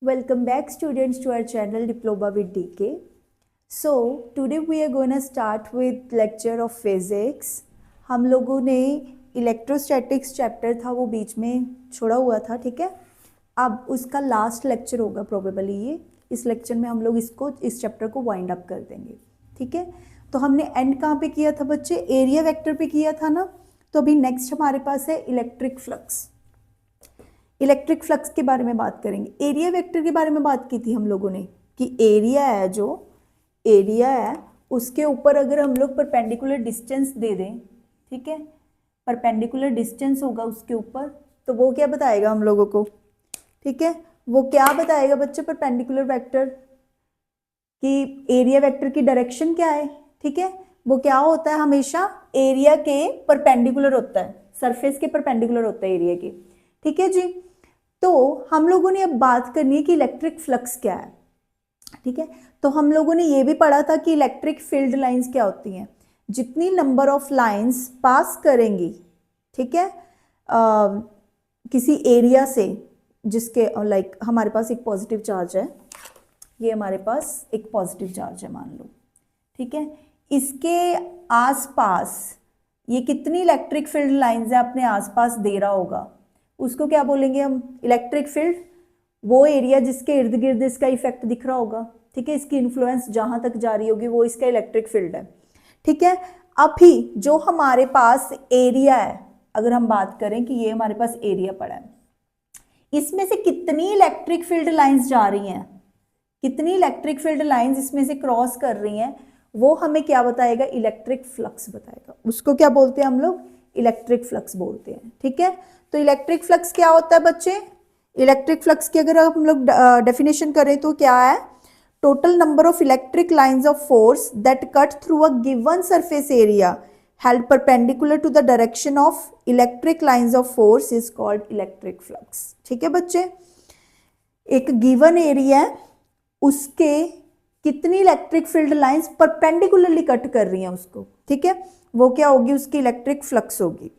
Welcome back students to our channel Diploma with DK. So today we are going to start with lecture of physics. हम लोगों ने electrostatics chapter था वो बीच में छोड़ा हुआ था, ठीक है। अब उसका लास्ट लेक्चर होगा प्रोबेबली ये। इस लेक्चर में हम लोग इस चैप्टर को वाइंड अप कर देंगे, ठीक है। तो हमने एंड कहाँ पे किया था बच्चे? एरिया वेक्टर पे किया था ना। तो अभी नेक्स्ट हमारे पास है इलेक्ट्रिक फ्लक्स। इलेक्ट्रिक फ्लक्स के बारे में बात करेंगे। एरिया वेक्टर के बारे में बात की थी हम लोगों ने कि एरिया है, जो एरिया है उसके ऊपर अगर हम लोग परपेंडिकुलर डिस्टेंस दे दें, ठीक है, परपेंडिकुलर डिस्टेंस होगा उसके ऊपर, तो वो क्या बताएगा हम लोगों को, ठीक है। वो क्या बताएगा बच्चे? परपेंडिकुलर वेक्टर कि एरिया वेक्टर की डायरेक्शन क्या है, ठीक है। वो क्या होता है? हमेशा एरिया के परपेंडिकुलर होता है, सरफेस के परपेंडिकुलर होता है एरिया के, ठीक है जी। तो हम लोगों ने अब बात करनी है कि इलेक्ट्रिक फ्लक्स क्या है, ठीक है। तो हम लोगों ने ये भी पढ़ा था कि इलेक्ट्रिक फील्ड लाइंस क्या होती हैं। जितनी नंबर ऑफ लाइंस पास करेंगी, ठीक है, किसी एरिया से जिसके लाइक हमारे पास एक पॉजिटिव चार्ज है, ये हमारे पास एक पॉजिटिव चार्ज है मान लो, ठीक है। इसके आसपास ये कितनी इलेक्ट्रिक फील्ड लाइंस है अपने आसपास दे रहा होगा, उसको क्या बोलेंगे हम? Electric field. वो एरिया जिसके इर्द गिर्द इसका इफेक्ट दिख रहा होगा, ठीक है, इसकी इन्फ्लुएंस जहां तक जा रही होगी वो इसका इलेक्ट्रिक फील्ड है, ठीक है। अभी जो हमारे पास एरिया है, अगर हम बात करें कि ये हमारे पास एरिया पड़ा है, इसमें से कितनी इलेक्ट्रिक फील्ड लाइंस जा रही हैं, कितनी इलेक्ट्रिक फील्ड लाइंस इसमें से क्रॉस कर रही हैं, वो हमें क्या बताएगा? इलेक्ट्रिक फ्लक्स बताएगा। उसको क्या बोलते हैं हम लोग? इलेक्ट्रिक फ्लक्स बोलते हैं, ठीक है। तो इलेक्ट्रिक फ्लक्स क्या होता है बच्चे? इलेक्ट्रिक फ्लक्स की अगर हम लोग डेफिनेशन करें तो क्या है? Total number of electric lines of force that cut through a given surface area held perpendicular to the direction of electric lines of force is called electric flux, ठीक है बच्चे। एक गिवन एरिया है, उसके कितनी electric field lines perpendicularly cut कर रही हैं उसको, ठीक है, वो क्या होगी? उसकी इलेक्ट्रिक फ्लक्स होगी।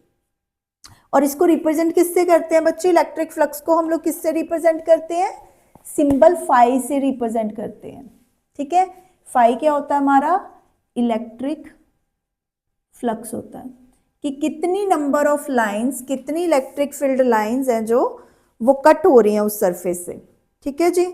और इसको रिप्रेजेंट किससे करते हैं बच्चे? इलेक्ट्रिक फ्लक्स को हम लोग किससे रिप्रेजेंट करते हैं? सिंबल फाई से रिप्रेजेंट करते हैं, ठीक है। फाई क्या होता है हमारा? इलेक्ट्रिक फ्लक्स होता है कि कितनी नंबर ऑफ लाइंस, कितनी इलेक्ट्रिक फील्ड लाइंस हैं जो वो कट हो रही हैं उस सरफेस से, ठीक है जी।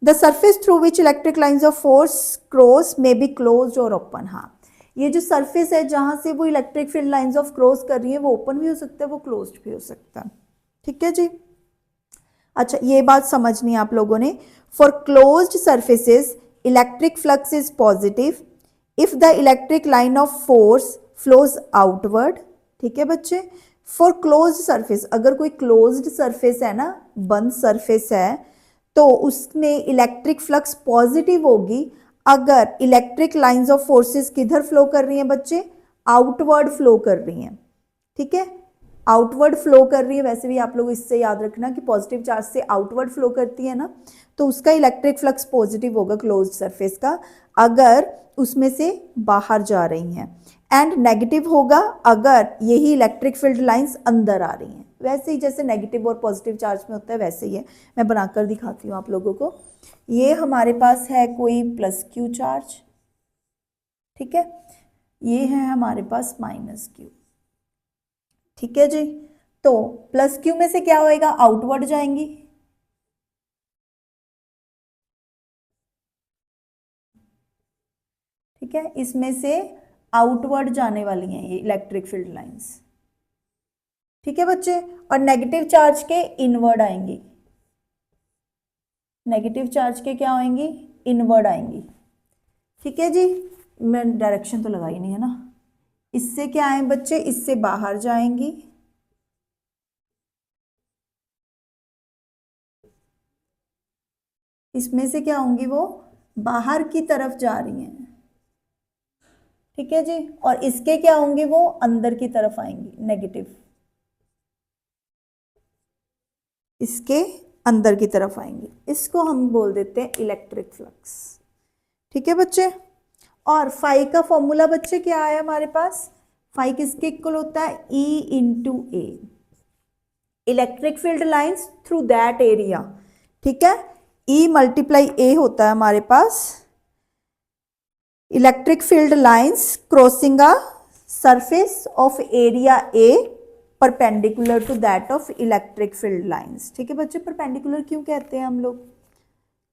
The surface through which electric lines of force cross may be closed और ओपन। हाँ, ये जो सरफेस है जहां से वो electric field lines of cross कर रही है, वो ओपन भी हो सकता है, वो क्लोज्ड भी हो सकता है, ठीक है जी। अच्छा, ये बात समझनी है आप लोगों ने। For closed surfaces electric flux is positive if the electric line of force flows outward, ठीक है बच्चे। फॉर क्लोज्ड सरफेस, अगर कोई क्लोज्ड सरफेस है ना, बंद सरफेस है, तो उसमें इलेक्ट्रिक फ्लक्स पॉजिटिव होगी अगर इलेक्ट्रिक लाइंस ऑफ फोर्सेस किधर फ्लो कर रही हैं बच्चे? आउटवर्ड फ्लो कर रही हैं, ठीक है, आउटवर्ड फ्लो कर रही है। वैसे भी आप लोग इससे याद रखना कि पॉजिटिव चार्ज से आउटवर्ड फ्लो करती है ना, तो उसका इलेक्ट्रिक फ्लक्स पॉजिटिव होगा क्लोज्ड सरफेस का अगर उसमें से बाहर जा रही हैं, एंड नेगेटिव होगा अगर यही इलेक्ट्रिक फील्ड लाइंस अंदर आ रही हैं। वैसे ही जैसे नेगेटिव और पॉजिटिव चार्ज में होता है वैसे ही है। मैं बनाकर दिखाती हूँ आप लोगों को। ये हमारे पास है कोई प्लस क्यू चार्ज, ठीक है, ये है हमारे पास माइनस क्यू, ठीक है जी। तो प्लस क्यू में से क्या होएगा? आउटवर्ड जाएंगी, ठीक है, इसमें से आउटवर्ड जाने वाली हैं ये इलेक्ट्रिक फील्ड लाइंस, ठीक है बच्चे। और नेगेटिव चार्ज के इनवर्ड आएंगी, नेगेटिव चार्ज के क्या आएंगी? इनवर्ड आएंगी, ठीक है जी। मैं डायरेक्शन तो लगाई नहीं है ना। इससे क्या आए बच्चे? इससे बाहर जाएंगी, इसमें से क्या होंगी? वो बाहर की तरफ जा रही हैं, ठीक है जी। और इसके क्या होंगे? वो अंदर की तरफ आएंगी, नेगेटिव, इसके अंदर की तरफ आएंगे। इसको हम बोल देते हैं इलेक्ट्रिक फ्लक्स, ठीक है बच्चे। और फाई का फॉर्मूला बच्चे क्या है हमारे पास? फाई किसके इक्वल होता है? E into A, electric field lines through that area, ठीक है। E मल्टीप्लाई A होता है हमारे पास electric field lines crossing a surface of area A perpendicular to that of electric field lines. ठीक है बच्चे, परपेंडिकुलर क्यों कहते हैं हम लोग,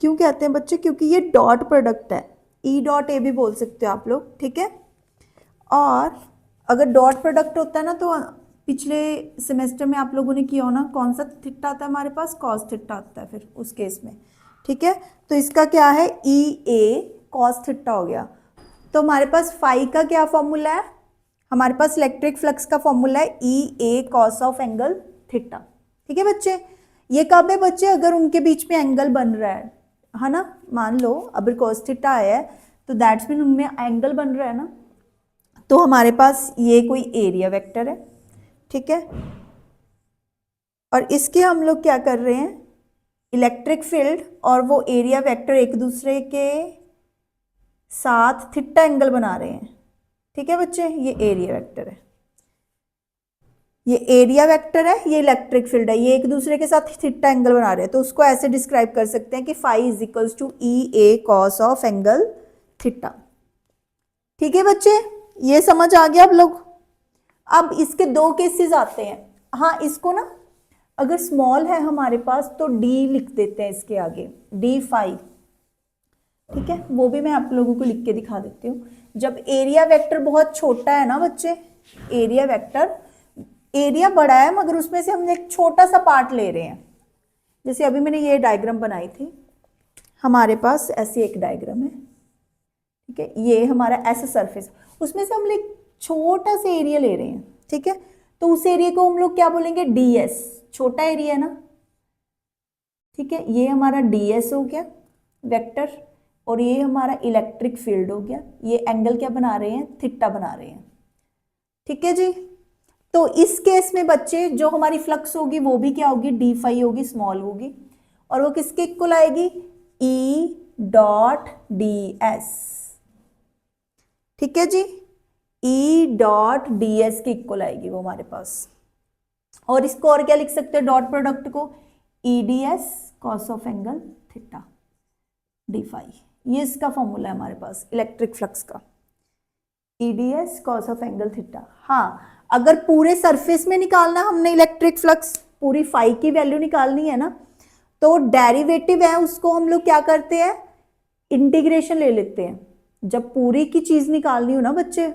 क्यों कहते हैं बच्चे, क्योंकि ये डॉट प्रोडक्ट है, E डॉट A भी बोल सकते हो आप लोग। ठीक है, और अगर डॉट प्रोडक्ट होता है ना तो पिछले सेमेस्टर में आप लोगों ने किया हो ना, कौन सा थीटा आता है हमारे पास, कॉस थीटा आता है फिर उस केस में। ठीक है, तो इसका क्या है, ई ए कॉस थीटा हो गया। तो हमारे पास फाई का क्या फॉर्मूला है, हमारे पास इलेक्ट्रिक फ्लक्स का फॉर्मूला है ई A cos of angle theta. ठीक है बच्चे, ये कब है बच्चे, अगर उनके बीच में एंगल बन रहा है ना, मान लो अगर कॉस थीटा आया है तो दैट्स मीन उनमें एंगल बन रहा है ना, तो हमारे पास ये कोई एरिया वेक्टर है। ठीक है, और इसके हम लोग क्या कर रहे हैं, इलेक्ट्रिक फील्ड और वो एरिया वेक्टर एक दूसरे के साथ थीटा एंगल बना रहे हैं। ठीक है बच्चे, ये एरिया वेक्टर है, ये एरिया वेक्टर है, ये इलेक्ट्रिक फील्ड है, ये एक दूसरे के साथ थीटा एंगल बना रहे हैं, तो उसको ऐसे डिस्क्राइब कर सकते हैं कि phi is equals to E A cos of angle theta. ठीक है बच्चे, ये समझ आ गया आप लोग। अब इसके दो केसेस आते हैं। हाँ, इसको ना अगर स्मॉल है हमारे पास तो डी लिख देते हैं इसके आगे, डी फाई। ठीक है, वो भी मैं आप लोगों को लिख के दिखा देती हूँ। जब एरिया वेक्टर बहुत छोटा है ना बच्चे, एरिया वेक्टर, एरिया बड़ा है मगर उसमें से हम एक छोटा सा पार्ट ले रहे हैं, जैसे अभी मैंने ये डायग्राम बनाई थी, हमारे पास ऐसी एक डायग्राम है। ठीक है, ये हमारा ऐसा सरफेस, उसमें से हम एक छोटा सा एरिया ले रहे हैं। ठीक है, तो उस एरिया को हम लोग क्या बोलेंगे, ds, छोटा एरिया है ना। ठीक है, ये हमारा ds हो गया वेक्टर, और ये हमारा इलेक्ट्रिक फील्ड हो गया। ये एंगल क्या बना रहे हैं, थीटा बना रहे हैं। ठीक है जी, तो इस केस में बच्चे जो हमारी फ्लक्स होगी वो भी क्या होगी, डी फाई होगी, स्मॉल होगी, और वो किसके इक्वल आएगी, ई डॉट डी एस। ठीक है जी, ई डॉट डी एस के इक्वल आएगी वो हमारे पास। और इसको और क्या लिख सकते हैं, डॉट प्रोडक्ट को, E D S cos of angle theta D phi. ये इसका फॉर्मूला है हमारे पास इलेक्ट्रिक फ्लक्स का, E D S cos of angle theta. हाँ, अगर पूरे सरफेस में निकालना हमने इलेक्ट्रिक फ्लक्स, पूरी फाई की वैल्यू निकालनी है ना, तो डेरिवेटिव है उसको हम लोग क्या करते हैं, इंटीग्रेशन ले लेते हैं। जब पूरी की चीज निकालनी हो ना बच्चे,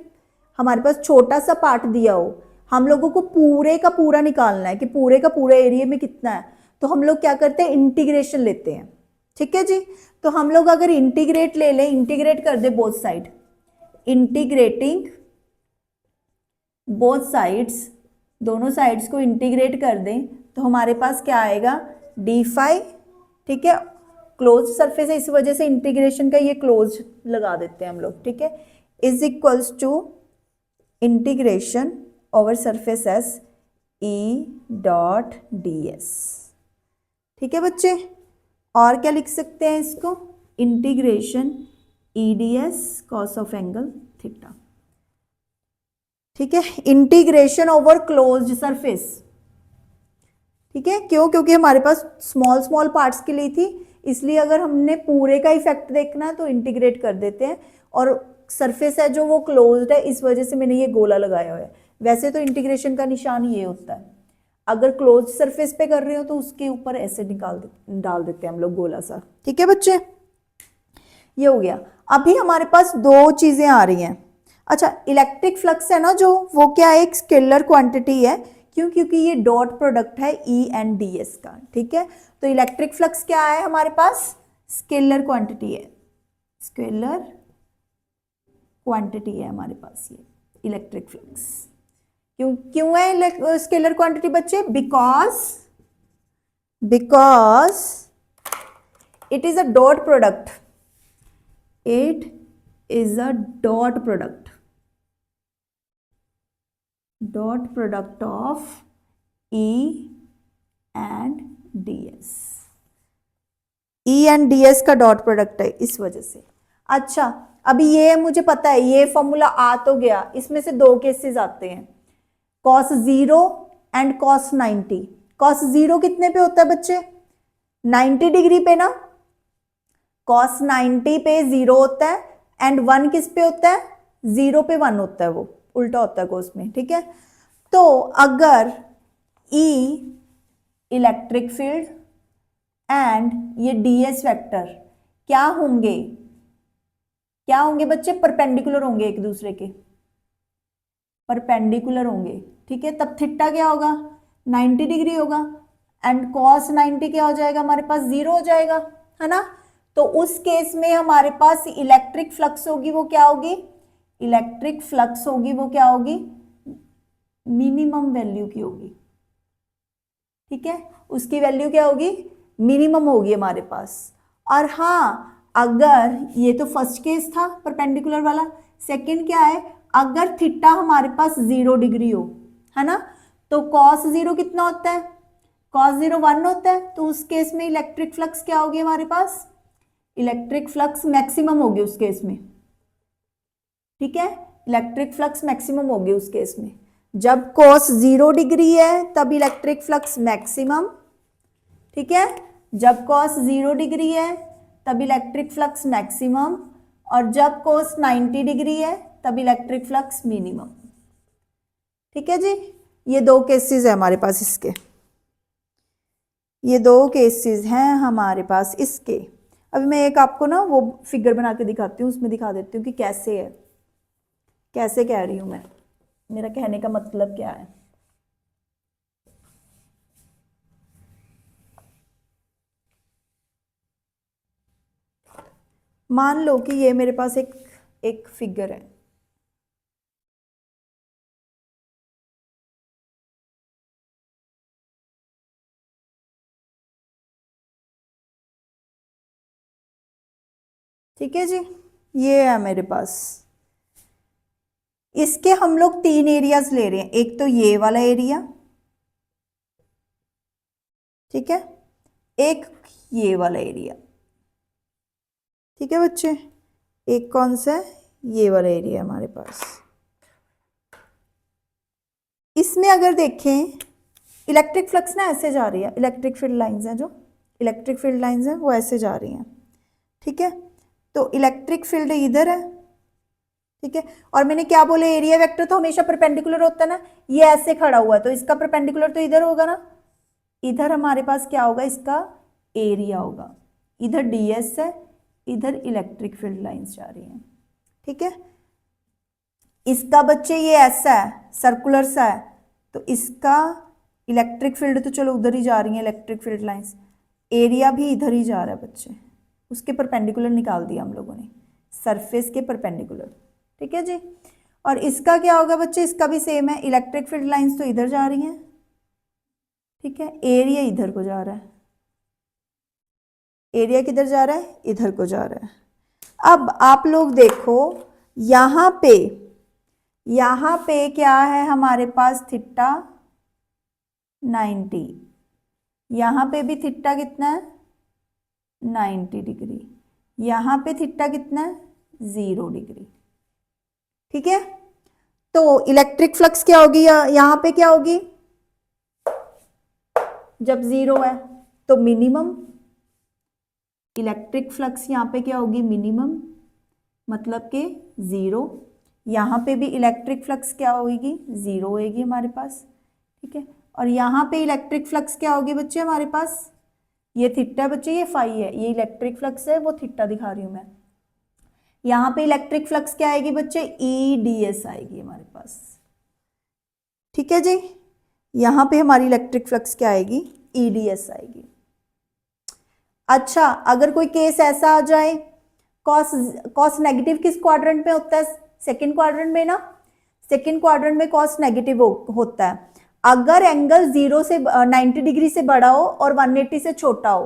हमारे पास छोटा सा पार्ट दिया हो, हम लोगों को पूरे का पूरा निकालना है कि पूरे का पूरा एरिया में कितना है, तो हम लोग क्या करते हैं, इंटीग्रेशन लेते हैं। ठीक है जी, तो हम लोग अगर इंटीग्रेट ले लें, इंटीग्रेट कर they both side, integrating both sides, दोनों साइड्स को इंटीग्रेट कर दें तो हमारे पास क्या आएगा, डी फाई। ठीक है, क्लोज सरफेस है इस वजह से इंटीग्रेशन का ये क्लोज लगा देते हैं हम लोग। ठीक है, is equals to integration over surface S E dot D S. ठीक है बच्चे, और क्या लिख सकते हैं इसको, integration E D S cos of angle theta. ठीक है, इंटीग्रेशन ओवर क्लोज्ड सरफेस। ठीक है, क्यों, क्योंकि हमारे पास स्मॉल स्मॉल पार्ट्स के लिए थी, इसलिए अगर हमने पूरे का इफेक्ट देखना है तो इंटीग्रेट कर देते हैं, और सरफेस है जो वो क्लोज्ड है, इस वजह से मैंने ये गोला लगाया हुआ है। वैसे तो इंटीग्रेशन का निशान ये होता है, अगर क्लोज सरफेस पे कर रहे हो तो उसके ऊपर ऐसे डाल देते हैं हम लोग गोला सा। ठीक है बच्चे, ये हो गया। अभी हमारे पास दो चीजें आ रही हैं। अच्छा, इलेक्ट्रिक फ्लक्स है ना जो, वो क्या है, एक स्केलर क्वांटिटी है, क्यों, क्योंकि ये डॉट प्रोडक्ट है ई एंड डी एस का। ठीक है, तो इलेक्ट्रिक फ्लक्स क्या है हमारे पास, स्केलर क्वांटिटी है, स्केलर क्वांटिटी है हमारे पास ये इलेक्ट्रिक फ्लक्स। क्यों है स्केलर क्वांटिटी बच्चे, because it is a dot product, it is a dot product of E and D S. E and D S का डॉट प्रोडक्ट है इस वजह से। अच्छा, अभी ये मुझे पता है, ये फॉर्मूला आ तो गया, इसमें से दो केसेस आते हैं, cos 0 एंड cos 90। cos 0 कितने पे होता है बच्चे, 90 डिग्री पे ना, कॉस 90 पे 0 होता है एंड 1 किस पे होता है, 0 पे 1 होता है, वो उल्टा होता है कॉस में, ठीक है। तो अगर E इलेक्ट्रिक फील्ड एंड ये ds वेक्टर क्या होंगे, क्या होंगे बच्चे, परपेंडिकुलर होंगे एक दूसरे के, परपेंडिकुलर होंगे, ठीक है। तब थीटा क्या होगा, 90 डिग्री होगा एंड cos 90 क्या हो जाएगा हमारे पास, 0 हो जाएगा, है ना। तो उस केस में हमारे पास इलेक्ट्रिक फ्लक्स होगी, वो क्या होगी, इलेक्ट्रिक फ्लक्स होगी वो क्या होगी, मिनिमम वैल्यू की होगी, ठीक है। उसकी वैल्यू क्या होगी, मिनिमम होगी हमारे पास। और हाँ, अगर ये तो फर्स्ट केस था परपेंडिकुलर वाला, सेकंड क्या है, अगर थीटा हमारे पास 0 डिग्री हो, है ना, तो cos 0 कितना होता है, cos 0 1 होता है। तो उस केस में इलेक्ट्रिक फ्लक्स क्या होगी हमारे पास, इलेक्ट्रिक फ्लक्स मैक्सिमम होगी उस केस में, ठीक है। इलेक्ट्रिक फ्लक्स मैक्सिमम होगी उस केस में, जब cos 0 डिग्री है तब इलेक्ट्रिक फ्लक्स मैक्सिमम, ठीक है। जब cos 0 डिग्री है तब इलेक्ट्रिक फ्लक्स मैक्सिमम, और जब cos 90 डिग्री है तब इलेक्ट्रिक फ्लक्स मिनिमम, ठीक है जी। ये दो केसेस है हमारे पास इसके, ये दो केसेस हैं हमारे पास इसके। अभी मैं एक आपको ना वो फिगर बना के दिखाती हूँ, उसमें दिखा देती हूँ कि कैसे है, कैसे कह रही हूँ मैं, मेरा कहने का मतलब क्या है। मान लो कि ये मेरे पास एक फिगर है, ठीक है जी, ये है मेरे पास। इसके हम लोग 3 एरियाज ले रहे हैं, एक तो ये वाला एरिया, ठीक है, एक ये वाला एरिया, ठीक है बच्चे। एक कौन सा है, ये वाला एरिया हमारे पास। इसमें अगर देखें इलेक्ट्रिक फ्लक्स ना ऐसे जा रही है, इलेक्ट्रिक फील्ड लाइंस हैं, जो इलेक्ट्रिक फील्ड लाइंस हैं वो ऐसे जा रही हैं, ठीक है। तो इलेक्ट्रिक फील्ड इधर है, ठीक है। और मैंने क्या बोले, एरिया वेक्टर तो हमेशा परपेंडिकुलर होता है ना, ये ऐसे खड़ा हुआ है तो इसका परपेंडिकुलर तो इधर होगा ना, इधर हमारे पास क्या होगा, इसका एरिया होगा। इधर ds है, इधर इलेक्ट्रिक फील्ड लाइंस जा रही हैं, ठीक है। इसका बच्चे ये ऐसा है, सर्कुलर सा है, तो इसका इलेक्ट्रिक फील्ड तो चलो उधर ही जा रही है इलेक्ट्रिक फील्ड लाइंस, एरिया भी इधर ही जा रहा है बच्चे, उसके परपेंडिकुलर निकाल दिया हम लोगों ने, सरफेस के परपेंडिकुलर, ठीक है जी। और इसका क्या होगा बच्चे, इसका भी सेम है, इलेक्ट्रिक फील्ड लाइंस तो इधर जा रही हैं, ठीक है, एरिया इधर को जा रहा है, एरिया किधर जा रहा है, इधर को जा रहा है। अब आप लोग देखो यहाँ पे क्या है हमारे पास, थीटा 90, यहाँ पे भी थीटा कितना है 90 डिग्री, यहाँ पे थीटा कितना है 0 डिग्री, ठीक है। तो इलेक्ट्रिक फ्लक्स क्या होगी, यहाँ पे क्या होगी, जब 0 है तो मिनिमम, इलेक्ट्रिक फ्लक्स यहाँ पे क्या होगी, मिनिमम, मतलब कि 0। यहाँ पे भी इलेक्ट्रिक फ्लक्स क्या होगी, 0 होगी हमारे पास, ठीक है। और यहाँ पे इलेक्ट्रिक फ्लक्स क्या होगी बच्चे हमारे पास, ये थीटा बच्चे, ये फाई है, ये इलेक्ट्रिक फ्लक्स है, वो थीटा दिखा रही हूँ मैं। यहाँ पे इलेक्ट्रिक फ्लक्स क्या आएगी बच्चे, EDS आएगी हमारे पास, ठीक है जी। यहाँ पे हमारी इलेक्ट्रिक फ्लक्स क्या आएगी, EDS आएगी। अच्छा, अगर कोई केस ऐसा आ जाए, कॉस नेगेटिव किस क्वाड्रेंट में होता है, सेकंड क्वाड्रेंट में ना, सेकंड क्वाड्रेंट में कॉस नेगेटिव होता है। अगर एंगल 0 से 90 डिग्री से बड़ा हो और 180 से छोटा हो,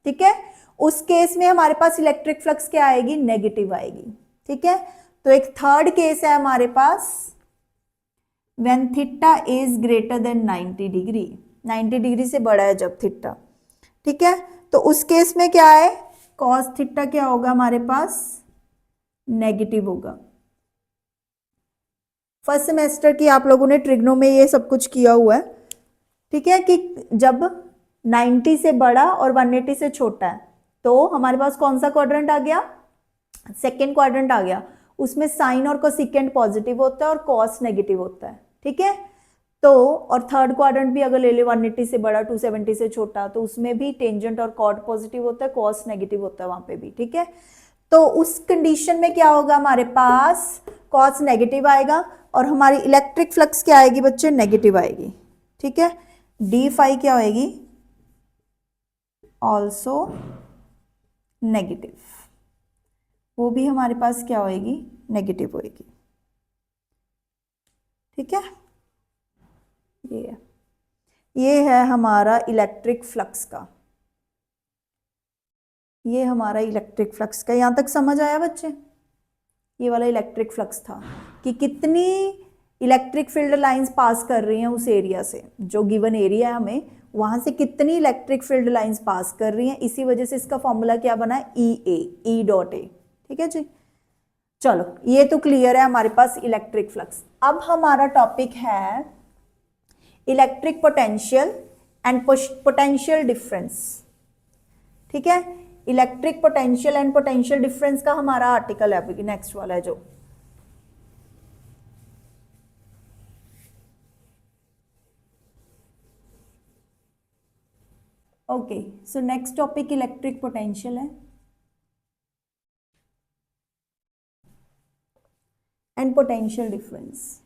ठीक है, उस केस में हमारे पास इलेक्ट्रिक फ्लक्स क्या आएगी, नेगेटिव आएगी, ठीक है। तो एक थर्ड केस है हमारे पास, when theta is greater than 90 degree, 90 degree से बड़ा है जब थीटा, ठीक है। तो उस केस में क्या है, कॉस थीटा क्या होगा हमारे पास, नेगेटिव होगा। फर्स्ट सेमेस्टर की आप लोगों ने ट्रिग्नो में ये सब कुछ किया हुआ है, ठीक है, कि जब 90 से बड़ा और 180 से छोटा है तो हमारे पास कौन सा क्वाड्रेंट आ गया, सेकेंड क्वाड्रेंट आ गया। उसमें साइन और कोसेकेंट पॉजिटिव होता है और कॉस नेगेटिव होता है, ठीक है। तो और थर्ड क्वाड्रेंट भी अगर ले ले 180 से बड़ा 270 से छोटा, तो उसमें भी टेंजेंट और कॉट पॉजिटिव होता है, कॉस नेगेटिव होता है वहां पे भी, ठीक है। तो उस कंडीशन में क्या होगा, हमारे पास कॉस नेगेटिव आएगा और हमारी इलेक्ट्रिक फ्लक्स क्या आएगी बच्चे, नेगेटिव आएगी, ठीक है। डी फाई क्या होएगी, ऑल्सो नेगेटिव, वो भी हमारे पास क्या होएगी, नेगेटिव होएगी, ठीक है। ये है हमारा इलेक्ट्रिक फ्लक्स का, ये हमारा इलेक्ट्रिक फ्लक्स का, यहां तक समझ आया बच्चे। ये वाला इलेक्ट्रिक फ्लक्स था कि कितनी इलेक्ट्रिक फील्ड लाइंस पास कर रही हैं उस एरिया से, जो गिवन एरिया है हमें वहां से कितनी इलेक्ट्रिक फील्ड लाइंस पास कर रही हैं। इसी वजह से इसका फॉर्मूला क्या बना है, ई ए, ई डॉट ए, ठीक है जी। चलो ये तो क्लियर है हमारे पास इलेक्ट्रिक फ्लक्स। अब हमारा टॉपिक है electric potential and potential difference, ठीक है। Electric potential and potential difference का हमारा आर्टिकल है अभी नेक्स्ट वाला है जो, okay. So next topic electric potential है and potential difference.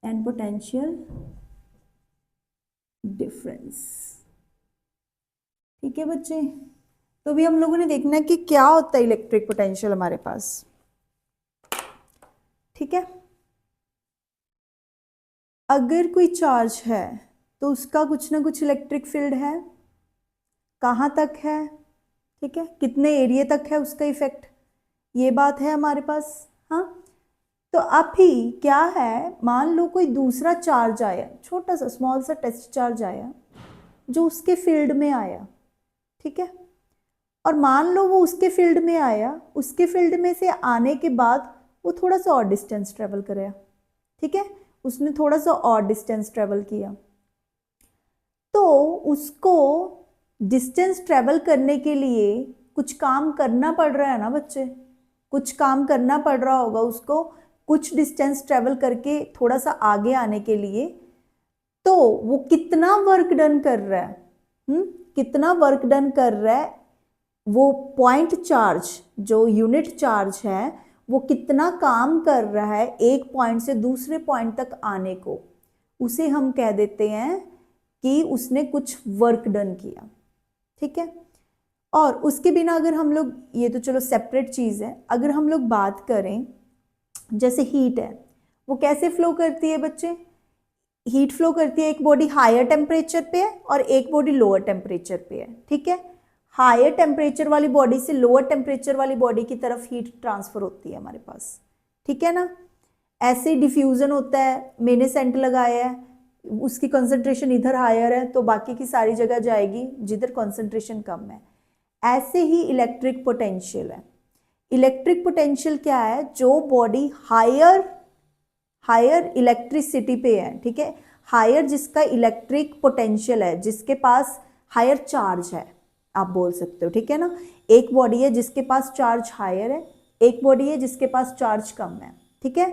And potential difference, ठीक है बच्चे। तो भी हम लोगों ने देखना है कि क्या होता है इलेक्ट्रिक पोटेंशियल हमारे पास, ठीक है। अगर कोई चार्ज है तो उसका कुछ ना कुछ इलेक्ट्रिक फील्ड है, कहाँ तक है, ठीक है, कितने एरिया तक है उसका इफेक्ट, ये बात है हमारे पास। हाँ, तो अब ही क्या है, मान लो कोई दूसरा चार्ज आया, छोटा सा स्मॉल सा टेस्ट चार्ज आया जो उसके फील्ड में आया, ठीक है। और मान लो वो उसके फील्ड में आया, उसके फील्ड में से आने के बाद वो थोड़ा सा और डिस्टेंस ट्रेवल करेगा, ठीक है, उसने थोड़ा सा और डिस्टेंस ट्रेवल किया, तो उसको डिस्टेंस ट्रेवल करने के लिए कुछ काम करना पड़ रहा है ना बच्चे, कुछ काम करना पड़ रहा होगा उसको, कुछ डिस्टेंस ट्रेवल करके थोड़ा सा आगे आने के लिए। तो वो कितना वर्क डन कर रहा है, कितना वर्क डन कर रहा है, वो पॉइंट चार्ज जो यूनिट चार्ज है वो कितना काम कर रहा है एक पॉइंट से दूसरे पॉइंट तक आने को, उसे हम कह देते हैं कि उसने कुछ वर्क डन किया, ठीक है। और उसके बिना अगर हम लोग, ये तो चलो सेपरेट चीज़ है, अगर हम लोग बात करें जैसे हीट है, वो कैसे फ्लो करती है बच्चे, हीट फ्लो करती है, एक बॉडी हायर टेम्परेचर पे है और एक बॉडी लोअर टेम्परेचर पे है, ठीक है। हायर टेम्परेचर वाली बॉडी से लोअर टेम्परेचर वाली बॉडी की तरफ हीट ट्रांसफर होती है हमारे पास, ठीक है ना। ऐसे डिफ्यूजन होता है, मैंने सेंट लगाया है, उसकी कंसंट्रेशन इधर हायर है तो बाकी की सारी जगह जाएगी जिधर कंसंट्रेशन कम है। ऐसे ही इलेक्ट्रिक पोटेंशियल है। इलेक्ट्रिक पोटेंशियल क्या है, जो बॉडी हायर इलेक्ट्रिसिटी पे है, ठीक है, हायर जिसका इलेक्ट्रिक पोटेंशियल है, जिसके पास हायर चार्ज है, आप बोल सकते हो, ठीक है ना। एक बॉडी है जिसके पास चार्ज हायर है, एक बॉडी है जिसके पास चार्ज कम है, ठीक है।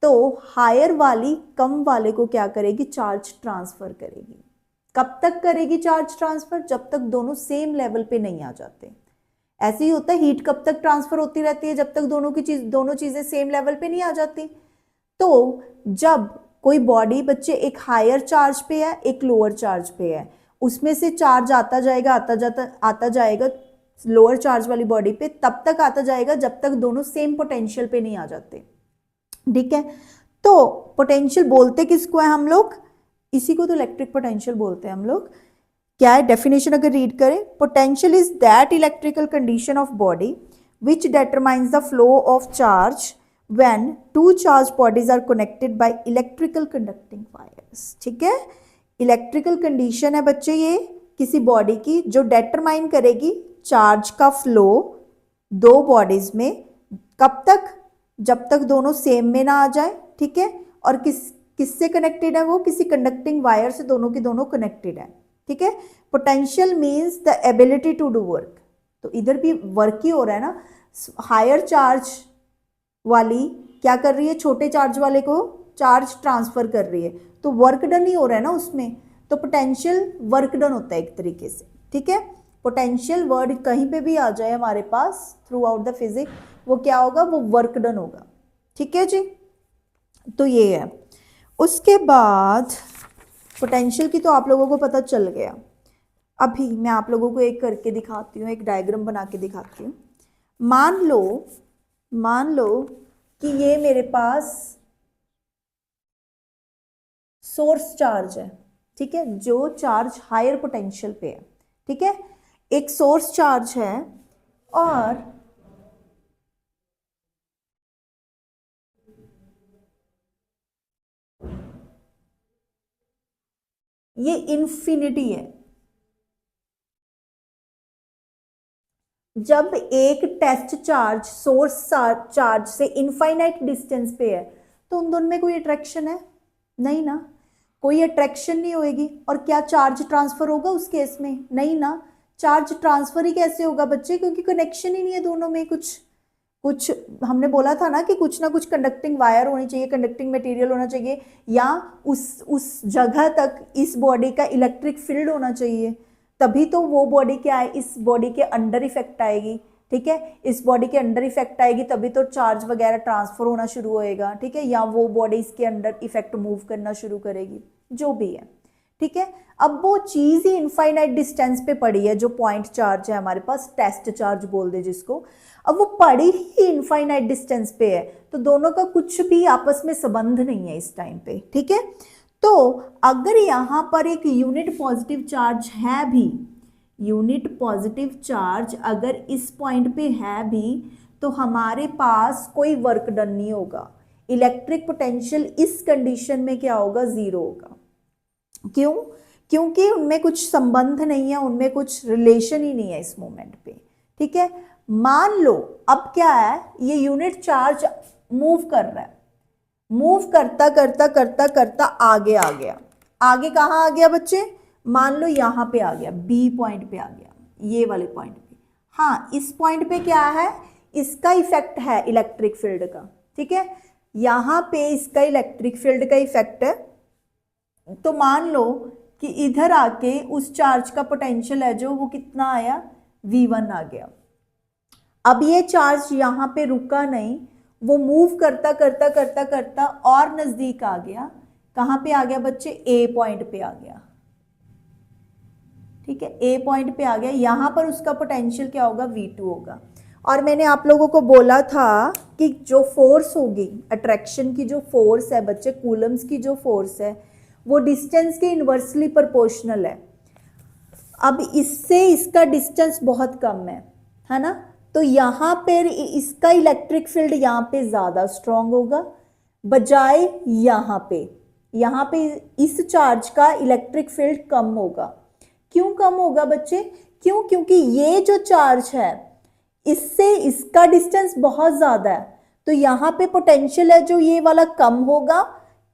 तो हायर वाली कम वाले को क्या करेगी, चार्ज ट्रांसफर करेगी। कब तक करेगी चार्ज ट्रांसफर, जब तक दोनों सेम लेवल पे नहीं आ जाते। ऐसे ही होता है, हीट कब तक ट्रांसफर होती रहती है, जब तक दोनों चीजें सेम लेवल पे नहीं आ जाती। तो जब कोई बॉडी बच्चे एक हायर चार्ज पे है, एक लोअर चार्ज पे है, उसमें से चार्ज आता जाएगा लोअर चार्ज वाली बॉडी पे, तब तक आता जाएगा जब तक दोनों सेम पोटेंशियल पे नहीं आ जाते, ठीक है। तो पोटेंशियल बोलते किसको है हम लोग, इसी को तो इलेक्ट्रिक पोटेंशियल बोलते हैं हम लोग। क्या है डेफिनेशन अगर रीड करें, potential is that electrical condition of body which determines the flow of charge when two charge bodies are connected by electrical conducting wires, ठीक है। इलेक्ट्रिकल कंडीशन है बच्चे ये किसी बॉडी की, जो डिटरमाइन करेगी चार्ज का फ्लो दो बॉडीज में, कब तक, जब तक दोनों सेम में ना आ जाए, ठीक है। और किससे कनेक्टेड है वो, किसी कंडक्टिंग वायर से दोनों की दोनों कनेक्टेड है, ठीक है। Potential means the ability to do work, तो इधर भी वर्क ही हो रहा है ना, हायर चार्ज वाली क्या कर रही है, छोटे चार्ज वाले को चार्ज ट्रांसफर कर रही है, तो वर्क डन ही हो रहा है ना उसमें, तो पोटेंशियल वर्क डन होता है एक तरीके से, ठीक है। पोटेंशियल वर्ड कहीं पे भी आ जाए हमारे pass through out the physics, वो क्या होगा, वो वर्क डन होगा, ठीक है जी। तो ये है। उसके बाद पोटेंशियल की तो आप लोगों को पता चल गया। अभी मैं आप लोगों को एक करके दिखाती हूँ, एक डायग्राम बना के दिखाती हूँ। मान लो कि ये मेरे पास सोर्स चार्ज है, ठीक है, जो चार्ज हायर पोटेंशियल पे है, ठीक है, एक सोर्स चार्ज है और ये इन्फिनिटी है। जब एक टेस्ट चार्ज सोर्स चार्ज से इनफाइनाइट डिस्टेंस पे है तो उन दोनों में कोई अट्रैक्शन है नहीं ना, कोई अट्रैक्शन नहीं होएगी। और क्या चार्ज ट्रांसफर होगा उस केस में, नहीं ना, चार्ज ट्रांसफर ही कैसे होगा बच्चे, क्योंकि कनेक्शन ही नहीं है दोनों में। कुछ कुछ हमने बोला था ना कि कुछ ना कुछ कंडक्टिंग वायर होनी चाहिए, कंडक्टिंग मटेरियल होना चाहिए, या उस जगह तक इस बॉडी का इलेक्ट्रिक फील्ड होना चाहिए, तभी तो वो बॉडी क्या है, इस बॉडी के अंडर इफेक्ट आएगी, ठीक है, इस बॉडी के अंडर इफेक्ट आएगी तभी तो चार्ज वगैरह ट्रांसफर होना शुरू होएगा, ठीक है, या वो बॉडी इसके अंडर इफेक्ट मूव करना शुरू करेगी, जो भी है, ठीक है। अब वो चीज ही इनफाइनाइट डिस्टेंस पे पड़ी है, जो पॉइंट चार्ज है हमारे पास, टेस्ट चार्ज बोल दे जिसको, अब वो पड़ी ही इनफाइनाइट डिस्टेंस पे है, तो दोनों का कुछ भी आपस में संबंध नहीं है इस टाइम पे, ठीक है। तो अगर यहां पर एक यूनिट पॉजिटिव चार्ज है भी, यूनिट पॉजिटिव चार्ज अगर इस पॉइंट पे है भी, तो हमारे पास कोई वर्क डन नहीं होगा, इलेक्ट्रिक पोटेंशियल इस कंडीशन में क्या होगा, जीरो होगा। क्यों, क्योंकि उनमें कुछ संबंध नहीं है, उनमें कुछ रिलेशन ही नहीं है इस मोमेंट पे, ठीक है। मान लो अब क्या है, ये यूनिट चार्ज मूव कर रहा है, मूव करता करता करता करता आगे आ गया, आगे कहाँ आ गया बच्चे, मान लो यहाँ पे आ गया, बी पॉइंट पे आ गया, ये वाले पॉइंट पे, हाँ इस पॉइंट पे क्या है, इसका इफेक्ट है इलेक्ट्रिक फील्ड का, ठीक है, यहाँ पे इसका इलेक्ट्रिक फील्ड का इफेक्ट है। तो मान लो कि इधर आके उस चार्ज का पोटेंशियल है जो वो कितना आया, V1 आ गया। अब ये चार्ज यहाँ पे रुका नहीं, वो मूव करता करता करता करता और नजदीक आ गया, कहाँ पे आ गया बच्चे, A पॉइंट पे आ गया, ठीक है, A पॉइंट पे आ गया, यहाँ पर उसका पोटेंशियल क्या होगा, V2 होगा। और मैंने आप लोगों को बोला था कि जो फोर्स होगी अट्रैक्शन की, जो फोर्स है बच्चे, कूलम्स की जो फोर्स है, वो डिस्टेंस के इन्वर्सली प्रोपोर्शनल है। अब इससे इसका डिस्टेंस बहुत कम है ना, तो यहाँ पे इसका इलेक्ट्रिक फील्ड यहाँ पे ज़्यादा स्ट्रांग होगा बजाय यहाँ पे इस चार्ज का इलेक्ट्रिक फील्ड कम होगा। क्यों कम होगा बच्चे, क्यों, क्योंकि ये जो चार्ज है इससे इसका डिस्टेंस बहुत ज़्यादा है, तो यहाँ पे पोटेंशियल है जो ये वाला कम होगा,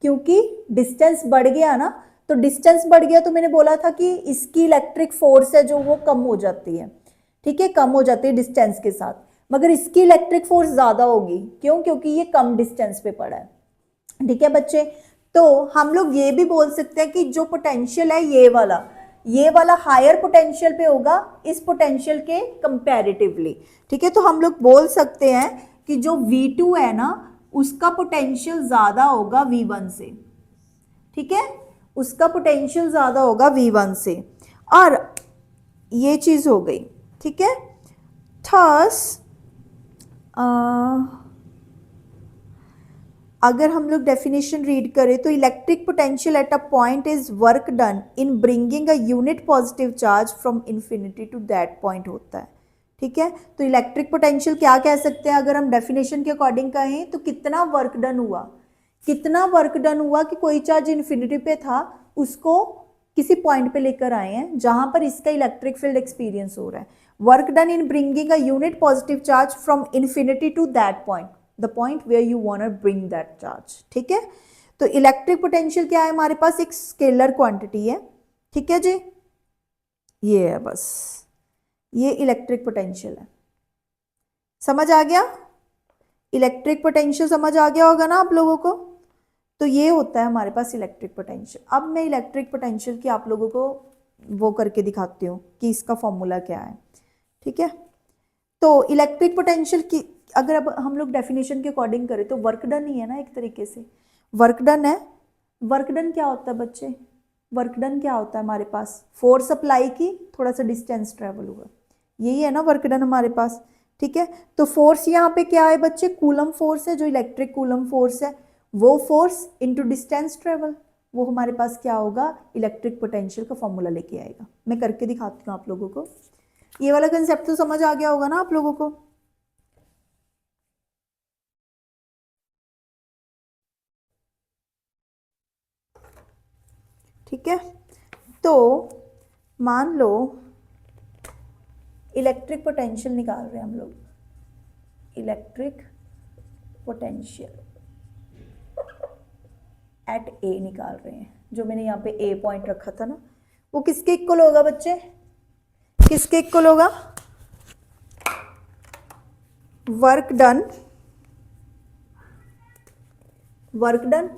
क्योंकि डिस्टेंस बढ़ गया ना, तो डिस्टेंस बढ़ गया तो मैंने बोला था कि इसकी इलेक्ट्रिक फोर्स है जो वो कम हो जाती है, ठीक है, कम हो जाती है डिस्टेंस के साथ, मगर इसकी इलेक्ट्रिक फोर्स ज्यादा होगी, क्यों, क्योंकि ये कम डिस्टेंस पे पड़ा है, ठीक है बच्चे। तो हम लोग ये भी बोल सकते हैं कि जो पोटेंशियल है ये वाला हायर पोटेंशियल पे होगा इस पोटेंशियल के कंपैरेटिवली, ठीक है। तो हम लोग बोल सकते हैं कि जो V2 है ना, उसका पोटेंशियल ज्यादा होगा V1 से, ठीक है, उसका पोटेंशियल ज्यादा होगा V1 से, और ये चीज हो गई, ठीक है। थस अगर हम लोग डेफिनेशन रीड करें तो electric potential at a point is work done in bringing a unit positive charge from infinity to that point होता है, ठीक है। तो इलेक्ट्रिक पोटेंशियल क्या कह सकते हैं, अगर हम डेफिनेशन के अकॉर्डिंग कहें तो कितना वर्क डन हुआ, कितना वर्क डन हुआ कि कोई चार्ज इन्फिनिटी पे था उसको किसी पॉइंट पे लेकर आए हैं जहां पर इसका इलेक्ट्रिक फील्ड एक्सपीरियंस हो रहा है। Work done in bringing a unit positive charge from infinity to that point, the point where you want to bring that charge, ठीक है। तो इलेक्ट्रिक पोटेंशियल क्या है हमारे पास, एक स्केलर क्वांटिटी है, ठीक है जी, ये है बस, ये इलेक्ट्रिक पोटेंशियल है। समझ आ गया, इलेक्ट्रिक पोटेंशियल समझ आ गया होगा ना आप लोगों को। तो ये होता है हमारे पास इलेक्ट्रिक पोटेंशियल। अब मैं इलेक्ट्रिक पोटेंशियल की आप लोगों को वो करके दिखाती हूँ कि इसका फॉर्मूला क्या है, ठीक है। तो इलेक्ट्रिक पोटेंशियल की अगर अब हम लोग डेफिनेशन के अकॉर्डिंग करें तो वर्क डन ही है ना, एक तरीके से वर्क डन है। वर्क डन क्या होता है बच्चे, वर्क डन क्या होता है हमारे पास, फोर्स अप्लाई की, थोड़ा सा डिस्टेंस ट्रेवल हुआ, यही है ना वर्क डन हमारे पास, ठीक है। तो फोर्स यहाँ पे क्या है बच्चे, कूलम फोर्स है, जो इलेक्ट्रिक कूलम फोर्स है, वो फोर्स इनटू डिस्टेंस ट्रेवल, वो हमारे पास क्या होगा, इलेक्ट्रिक पोटेंशियल का फॉर्मूला लेके आएगा। मैं करके दिखाती हूँ आप लोगों को। ये वाला कंसेप्ट तो समझ आ गया होगा ना आप लोगों को। ठीक है, तो मान लो इलेक्ट्रिक पोटेंशियल निकाल रहे हैं हम लोग, इलेक्ट्रिक पोटेंशियल एट ए निकाल रहे हैं, जो मैंने यहाँ पे ए पॉइंट रखा था ना, वो किसके इक्वल होगा बच्चे, किसके इक्वल होगा, work done, work done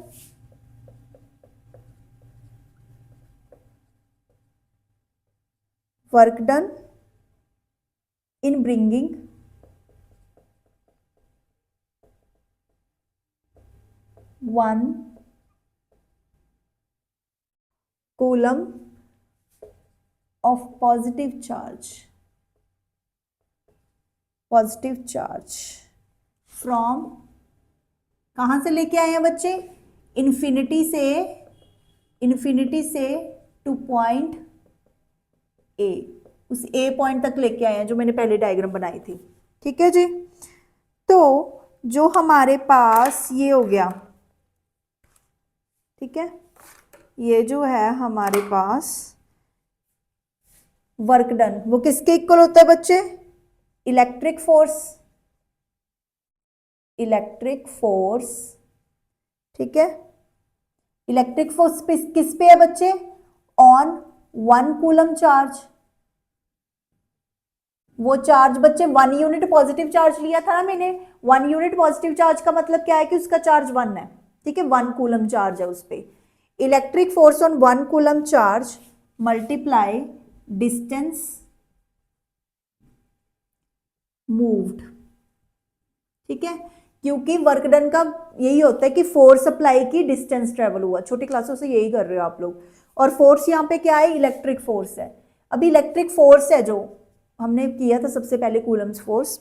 work done in bringing one coulomb of positive charge from, कहाँ से लेके आए हैं बच्चे, इन्फिनिटी से टू पॉइंट ए, उस ए पॉइंट तक लेके आए हैं जो मैंने पहले डायग्राम बनाई थी, ठीक है जी। तो जो हमारे पास ये हो गया, ठीक है, ये जो है हमारे पास वर्क डन, वो किसके इक्वल होता है बच्चे, इलेक्ट्रिक फोर्स, ठीक है। इलेक्ट्रिक फोर्स किस पे है बच्चे, ऑन 1 कूलम चार्ज, वो चार्ज बच्चे 1 यूनिट पॉजिटिव चार्ज लिया था ना मैंने, 1 यूनिट पॉजिटिव चार्ज का मतलब क्या है कि उसका चार्ज 1 है, ठीक है, 1 कूलम चार्ज है उस पे। Electric force on 1 coulomb charge multiply distance moved, ठीक है, क्योंकि वर्क डन का यही होता है कि फोर्स अप्लाई की, डिस्टेंस ट्रेवल हुआ, छोटी क्लासों से यही कर रहे हो आप लोग। और फोर्स यहाँ पे क्या है, इलेक्ट्रिक फोर्स है। अभी इलेक्ट्रिक फोर्स है जो हमने किया था सबसे पहले कूलम्स फोर्स,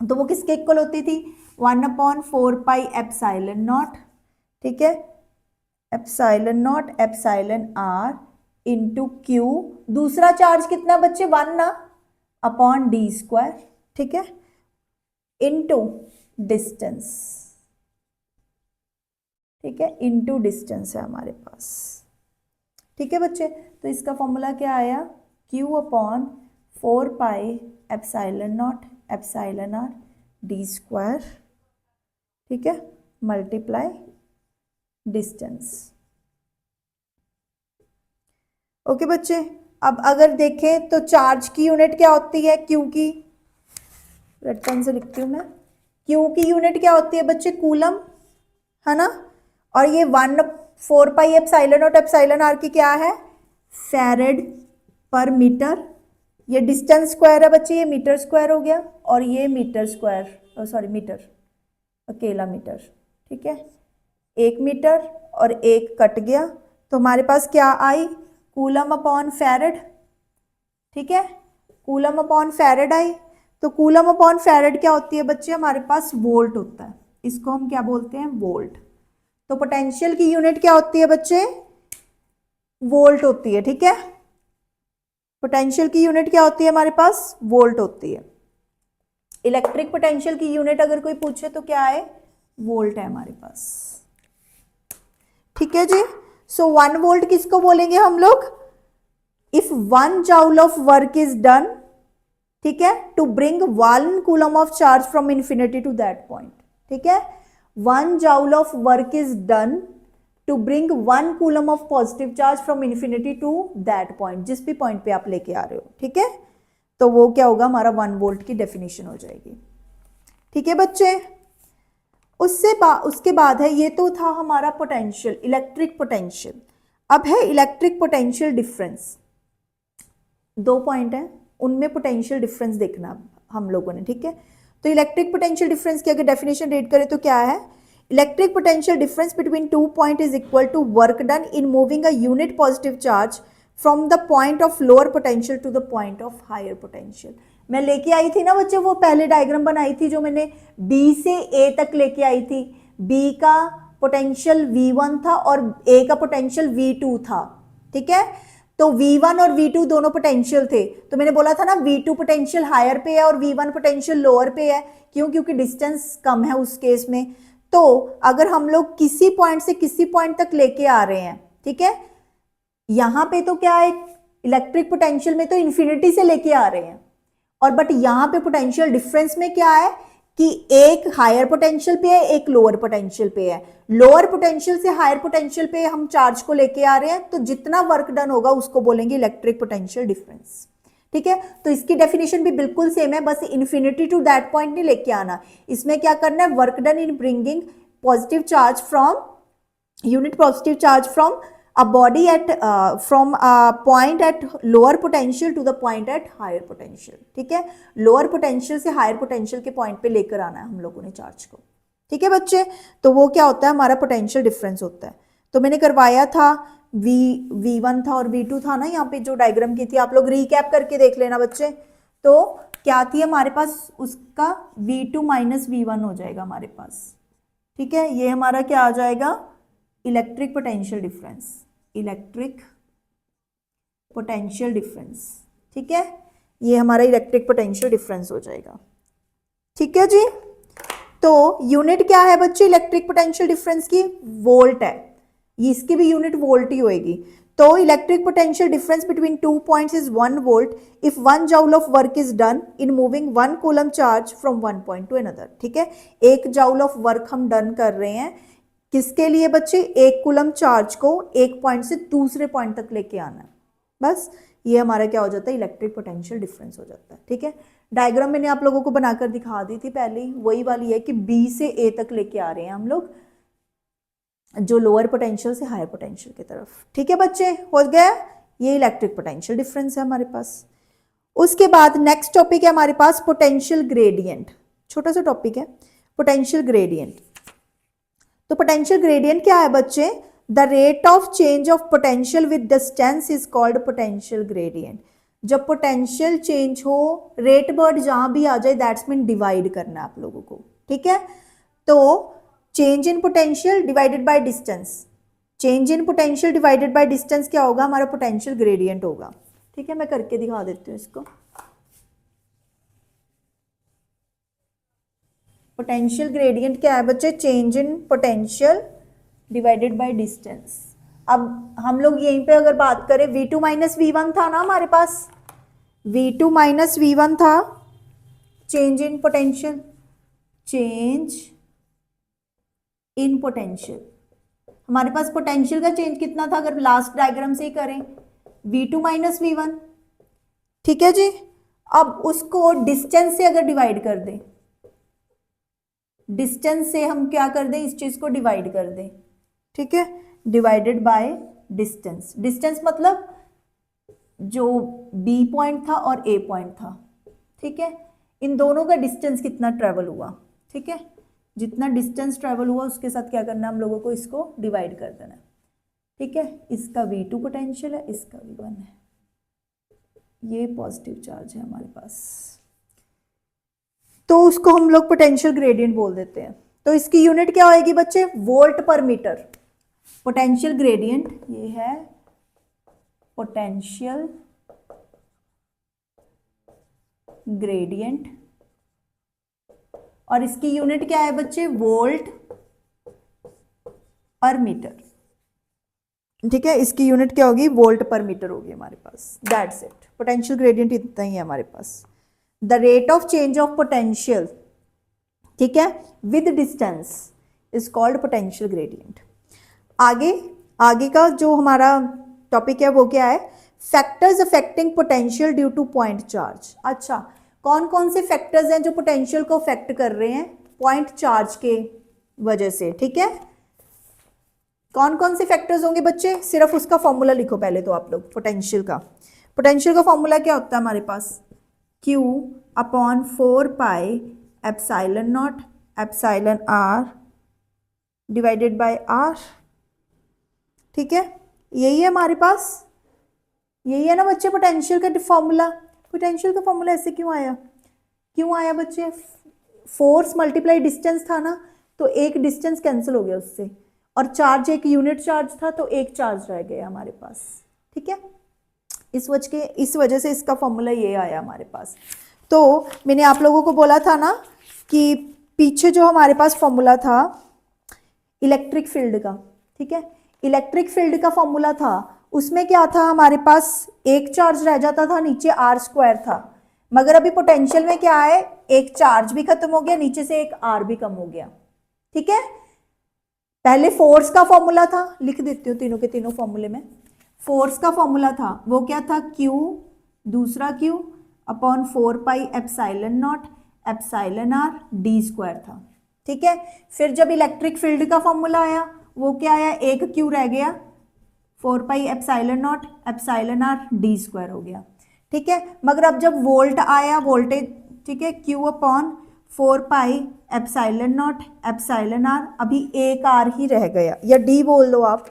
तो वो किसके इक्वल होती थी, 1/4 पाई एप्सिलॉन नॉट, ठीक है, epsilon naught epsilon R into Q, दूसरा चार्ज कितना बच्चे 1 ना, अपॉन डी स्क्वायर, ठीक है, इंटू डिस्टेंस, ठीक है, इंटू डिस्टेंस है हमारे पास, ठीक है बच्चे। तो इसका फॉर्मूला क्या आया, Q upon 4 pi epsilon naught epsilon R D square, ठीक है, मल्टीप्लाई डिस्टेंस। ओके बच्चे, अब अगर देखें तो चार्ज की यूनिट क्या होती है, क्यू की, रेड पेन से लिखती हूँ मैं, क्यू की यूनिट क्या होती है बच्चे, कूलम, है ना, और ये 1/4 pi epsilon naught epsilon R की क्या है, फैरेड पर मीटर, ये डिस्टेंस स्क्वायर है बच्चे, ये मीटर स्क्वायर हो गया, और ये मीटर स्क्वायर, सॉरी मीटर, अकेला मीटर, ठीक है, 1 मीटर और 1 कट गया, तो हमारे पास क्या आई, कूलम अपॉन फैरेड, ठीक है, कूलम अपॉन फैरेड आई। तो कूलम अपॉन फैरेड क्या होती है बच्चे, हमारे पास वोल्ट होता है, इसको हम क्या बोलते हैं, वोल्ट। तो पोटेंशियल की यूनिट क्या होती है बच्चे, वोल्ट होती है, ठीक है, पोटेंशियल की यूनिट क्या होती है हमारे पास, वोल्ट होती है। इलेक्ट्रिक पोटेंशियल की यूनिट अगर कोई पूछे तो क्या है, वोल्ट है हमारे पास, ठीक है जी। सो 1 वोल्ट किसको बोलेंगे हम लोग, if 1 joule of work is done, ठीक है, to bring 1 coulomb of charge from infinity to that point, ठीक है, 1 joule of work is done to bring 1 coulomb of positive charge from infinity to that point, जिस भी point पे आप लेके आ रहे हो, ठीक है। तो वो क्या होगा, हमारा 1 वोल्ट की डेफिनेशन हो जाएगी, ठीक है बच्चे। उसके बाद है, ये तो था हमारा पोटेंशियल, इलेक्ट्रिक पोटेंशियल। अब है इलेक्ट्रिक पोटेंशियल डिफरेंस। 2 पॉइंट है, उनमें पोटेंशियल डिफरेंस देखना हम लोगों ने, ठीक है। तो इलेक्ट्रिक पोटेंशियल डिफरेंस की अगर डेफिनेशन रीड करें तो क्या है, electric potential difference between 2 point is equal to work done in moving a unit positive charge from the point of lower potential to the point of higher potential. मैं लेके आई थी ना बच्चे, वो पहले डायग्राम बनाई थी जो मैंने B से A तक लेके आई थी। B का पोटेंशियल V1 था और A का पोटेंशियल V2 था, ठीक है। तो V1 और V2 दोनों पोटेंशियल थे, तो मैंने बोला था ना V2 पोटेंशियल हायर पे है और V1 पोटेंशियल लोअर पे है, क्यों, क्योंकि डिस्टेंस कम है उस केस में। तो अगर हम लोग किसी पॉइंट से किसी पॉइंट तक लेके आ रहे हैं, ठीक है, यहां पे तो क्या है, इलेक्ट्रिक पोटेंशियल में तो इन्फिनिटी से लेके आ रहे हैं, और बट यहां पे पोटेंशियल डिफरेंस में क्या है कि एक हायर पोटेंशियल पे है, एक लोअर पोटेंशियल पे है। लोअर पोटेंशियल से हायर पोटेंशियल पे हम चार्ज को लेके आ रहे हैं, तो जितना वर्क डन होगा उसको बोलेंगे इलेक्ट्रिक पोटेंशियल डिफरेंस, ठीक है। तो इसकी डेफिनेशन भी बिल्कुल सेम है, बस इन्फिनिटी टू दैट पॉइंट नहीं लेके आना। इसमें क्या करना है, work done in bringing positive charge from unit positive charge from a body at from a point at lower potential to the point at higher potential, ठीक है। लोअर पोटेंशियल से हायर पोटेंशियल के पॉइंट पे लेकर आना है हम लोगों ने चार्ज को, ठीक है बच्चे। तो वो क्या होता है, हमारा पोटेंशियल डिफरेंस होता है। तो मैंने करवाया था, V1 था और V2 था ना, यहाँ पे जो डायग्राम की थी, आप लोग रिकैप करके देख लेना बच्चे। तो क्या थी हमारे पास, उसका V2 माइनस V1 हो जाएगा हमारे पास, ठीक है। ये हमारा क्या आ जाएगा, electric potential difference, electric potential difference, ठीक है। ये हमारा इलेक्ट्रिक पोटेंशियल डिफरेंस हो जाएगा, ठीक है जी। तो यूनिट क्या है बच्चे इलेक्ट्रिक पोटेंशियल डिफरेंस की, वोल्ट है, इसकी भी यूनिट वोल्ट ही होएगी। तो electric potential difference between 2 points is 1 volt if 1 joule of work is done in moving 1 coulomb charge from 1 point two another, ठीक है। 1 जूल ऑफ वर्क हम डन कर रहे हैं, किसके लिए बच्चे, 1 कूलम चार्ज को एक पॉइंट से दूसरे पॉइंट तक लेके आना है, बस ये हमारा क्या हो जाता है, इलेक्ट्रिक पोटेंशियल डिफरेंस हो जाता है, ठीक है। डायग्राम मैंने आप लोगों को बनाकर दिखा दी थी पहले ही, वही वाली है कि B से A तक लेके आ रहे हैं हम लोग, जो लोअर पोटेंशियल से हायर पोटेंशियल की तरफ, ठीक है बच्चे, हो गया। ये इलेक्ट्रिक पोटेंशियल डिफरेंस है हमारे पास। उसके बाद नेक्स्ट टॉपिक है हमारे पास पोटेंशियल ग्रेडियंट, छोटा सा टॉपिक है पोटेंशियल ग्रेडियंट। तो पोटेंशियल ग्रेडियंट क्या है बच्चे, the rate of change of potential with distance is called potential gradient. जब पोटेंशियल चेंज हो, रेट वर्ड जहां भी आ जाए दैट्स मीन डिवाइड करना है आप लोगों को, ठीक है। तो change in potential divided by distance, change in potential divided by distance क्या होगा, हमारा पोटेंशियल ग्रेडियंट होगा, ठीक है। मैं करके दिखा देती हूँ इसको। पोटेंशियल ग्रेडियंट क्या है बच्चे, change in potential divided by distance. अब हम लोग यहीं पे अगर बात करें, V2 माइनस V1 था ना हमारे पास, V2 माइनस V1 था, change in potential, change in potential, हमारे पास पोटेंशियल का चेंज कितना था, अगर लास्ट डायग्राम से ही करें, V2 माइनस V1, ठीक है जी। अब उसको डिस्टेंस से अगर डिवाइड कर दें, डिस्टेंस से हम क्या कर दें, इस चीज को डिवाइड कर दें, ठीक है, डिवाइडेड बाय डिस्टेंस। डिस्टेंस मतलब जो B पॉइंट था और A पॉइंट था, ठीक है, इन दोनों का डिस्टेंस कितना ट्रेवल हुआ, ठीक है। जितना डिस्टेंस ट्रेवल हुआ उसके साथ क्या करना है हम लोगों को, इसको डिवाइड कर देना, ठीक है। इसका V2 पोटेंशियल है, इसका V1 है, ये पॉजिटिव चार्ज है हमारे पास, तो उसको हम लोग पोटेंशियल ग्रेडियंट बोल देते हैं। तो इसकी यूनिट क्या होगी बच्चे, वोल्ट पर मीटर। पोटेंशियल ग्रेडियंट ये है पोटेंशियल ग्रेडियंट, और इसकी यूनिट क्या है बच्चे, वोल्ट पर मीटर, ठीक है। इसकी यूनिट क्या होगी, वोल्ट पर मीटर होगी हमारे पास, दैट्स इट। पोटेंशियल ग्रेडियंट इतना ही है हमारे पास। The rate of change of potential, ठीक है, with distance is called potential gradient. आगे आगे का जो हमारा टॉपिक है वो क्या है, factors affecting potential due two point charge. अच्छा, कौन कौन से फैक्टर्स हैं जो पोटेंशियल को अफेक्ट कर रहे हैं पॉइंट चार्ज के वजह से, ठीक है। कौन कौन से फैक्टर्स होंगे बच्चे, सिर्फ उसका फॉर्मूला लिखो पहले तो आप लोग। पोटेंशियल का फॉर्मूला क्या होता है हमारे पास, Q upon 4 pi epsilon not epsilon R divided by R, ठीक है। यही है हमारे पास, यही है ना बच्चे पोटेंशियल का फॉर्मूला। पोटेंशियल का फॉर्मूला ऐसे क्यों आया बच्चे, फोर्स मल्टीप्लाई डिस्टेंस था ना, तो एक डिस्टेंस कैंसिल हो गया उससे, और चार्ज एक यूनिट चार्ज था तो एक चार्ज रह गया हमारे पास, ठीक है। इस वजह से इसका फॉर्मूला ये आया हमारे पास। तो मैंने आप लोगों को बोला था ना कि पीछे जो हमारे पास फॉर्मूला था इलेक्ट्रिक फील्ड का, ठीक है, इलेक्ट्रिक फील्ड का फॉर्मूला था, उसमें क्या था हमारे पास, एक चार्ज रह जाता था, नीचे R स्क्वायर था। मगर अभी पोटेंशियल में क्या है, एक चार्ज भी खत्म हो गया, नीचे से एक R भी कम हो गया, ठीक है। पहले फोर्स का फॉर्मूला था, लिख देती हूँ तीनों के तीनों फॉर्मूले में। फोर्स का फॉर्मूला था वो क्या था, Q, दूसरा Q upon 4 pi epsilon not epsilon R d square था, ठीक है। फिर जब इलेक्ट्रिक फील्ड का फॉर्मूला आया वो क्या आया, एक Q रह गया, 4 pi epsilon not epsilon R d square हो गया, ठीक है। मगर अब जब वोल्ट आया, वोल्टेज, ठीक है, Q upon 4 pi epsilon not epsilon R, अभी एक R ही रह गया, या D बोल दो आप,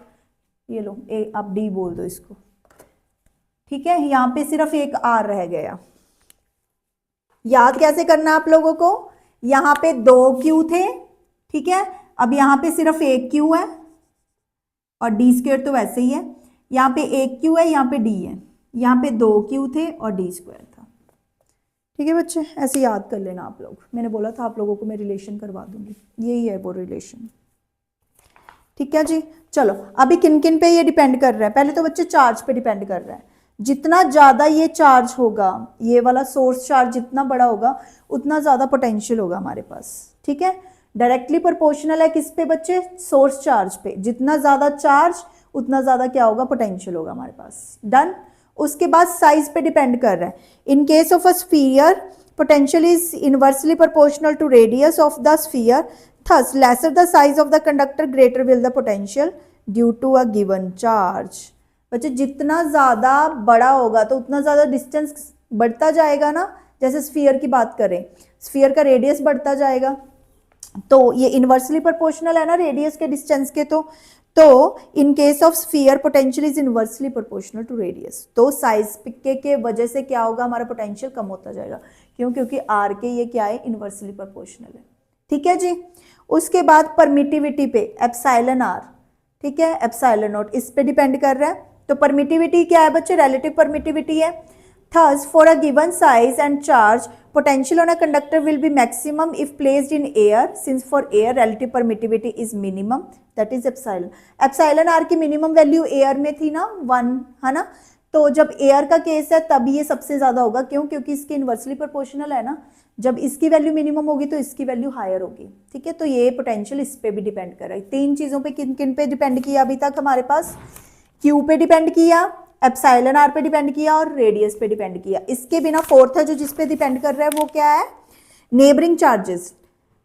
ये लो आप D बोल दो इसको, ठीक है। यहाँ पे सिर्फ एक R रह गया। याद कैसे करना आप लोगों को, यहाँ पे 2 Q थे, ठीक है, अब यहाँ पे सिर्फ एक Q है, और D स्क्वायर तो वैसे ही है, यहाँ पे एक Q है, यहाँ पे D है, यहाँ पे 2 Q थे और D स्क्वायर था, ठीक है बच्चे। ऐसे याद कर लेना आप लोग, मैंने बोला था आप लोगों को मैं रिलेशन करवा दूंगी, यही है वो रिलेशन, ठीक है जी। चलो अभी किन किन पे ये डिपेंड कर रहा है, पहले तो बच्चे चार्ज पे डिपेंड कर रहा है। जितना ज़्यादा ये चार्ज होगा, ये वाला सोर्स चार्ज जितना बड़ा होगा उतना ज़्यादा पोटेंशियल होगा हमारे पास, ठीक है। डायरेक्टली प्रोपोर्शनल है किस पे बच्चे, सोर्स चार्ज पे, जितना ज़्यादा चार्ज उतना ज़्यादा क्या होगा, पोटेंशियल होगा हमारे पास, डन। उसके बाद साइज पे डिपेंड कर रहा है। In case of a sphere potential is inversely proportional to radius of the sphere, thus lesser the size of the conductor greater will the potential due to a given charge। बच्चे जितना ज़्यादा बड़ा होगा तो उतना ज़्यादा डिस्टेंस बढ़ता जाएगा ना, जैसे स्फीयर की बात करें, स्फीयर का रेडियस बढ़ता जाएगा, तो ये इनवर्सली प्रोपोर्शनल है ना रेडियस के डिस्टेंस के, तो in case of sphere potential is inversely proportional to radius, तो साइज के वजह से क्या होगा, हमारा पोटेंशियल कम होता जाएगा, क्योंकि आर के ये क्या है, इनवर्सली प्रोपोर्शनल है, ठीक है जी। उसके बाद परमिटिविटी पे एप्साइलन आर, ठीक है, एप्साइलन नॉट, इस पे डिपेंड कर रहा है। तो परमिटिविटी क्या है बच्चे, रिलेटिव परमिटिविटी है। Thus, for a given size and charge, potential on a conductor will be maximum if placed in air. Since for air, relative permittivity is minimum, that is epsilon. Epsilon r की minimum value air में थी ना 1, है ना, तो जब air का case है तब ये सबसे ज्यादा होगा, क्योंकि इसके इनवर्सली प्रोपोर्शनल है ना, जब इसकी वैल्यू मिनिमम होगी तो इसकी वैल्यू हायर होगी, ठीक है। तो ये पोटेंशियल इस पे भी डिपेंड कर रहा है। तीन चीजों पे किन किन पे डिपेंड किया अभी तक हमारे पास, क्यू पे डिपेंड किया, एप्सिलॉन आर पे डिपेंड किया और रेडियस पे डिपेंड किया। इसके बिना फोर्थ है जो जिस पे डिपेंड कर रहा है वो क्या है, neighbouring charges.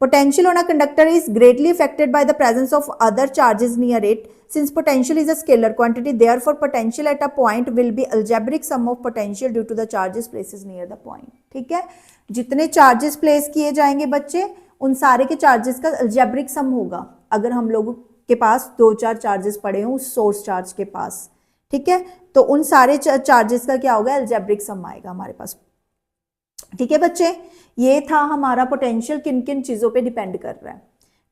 Potential on a conductor is greatly affected by the presence of other charges near it. Since potential is a scalar quantity, therefore potential at a point will be algebraic sum of potential due to the charges places near the point. ठीक है, जितने charges place किए जाएंगे बच्चे उन सारे के charges का algebraic सम होगा। अगर हम लोगों के पास 2-4 चार्जेस पड़े हों उस सोर्स चार्ज के पास, ठीक है, तो उन सारे चार्जेस का क्या होगा, algebraic सम आएगा हमारे पास, ठीक है बच्चे। ये था हमारा पोटेंशियल किन किन चीजों पे डिपेंड कर रहा है,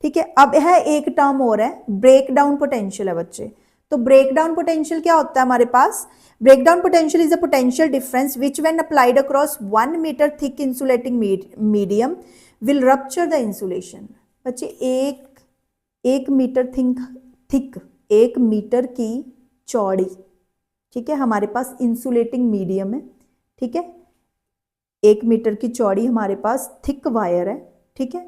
ठीक है। अब है एक टर्म और है, ब्रेक डाउन पोटेंशियल है बच्चे। तो ब्रेक डाउन पोटेंशियल क्या होता है हमारे पास, break down potential is a potential difference which when applied across 1 metre thick insulating medium will rupture the insulation. बच्चे एक मीटर थिक 1 मीटर की चौड़ी, ठीक है, हमारे पास इंसुलेटिंग मीडियम है, ठीक है, 1 मीटर की चौड़ी हमारे पास थिक वायर है, ठीक है,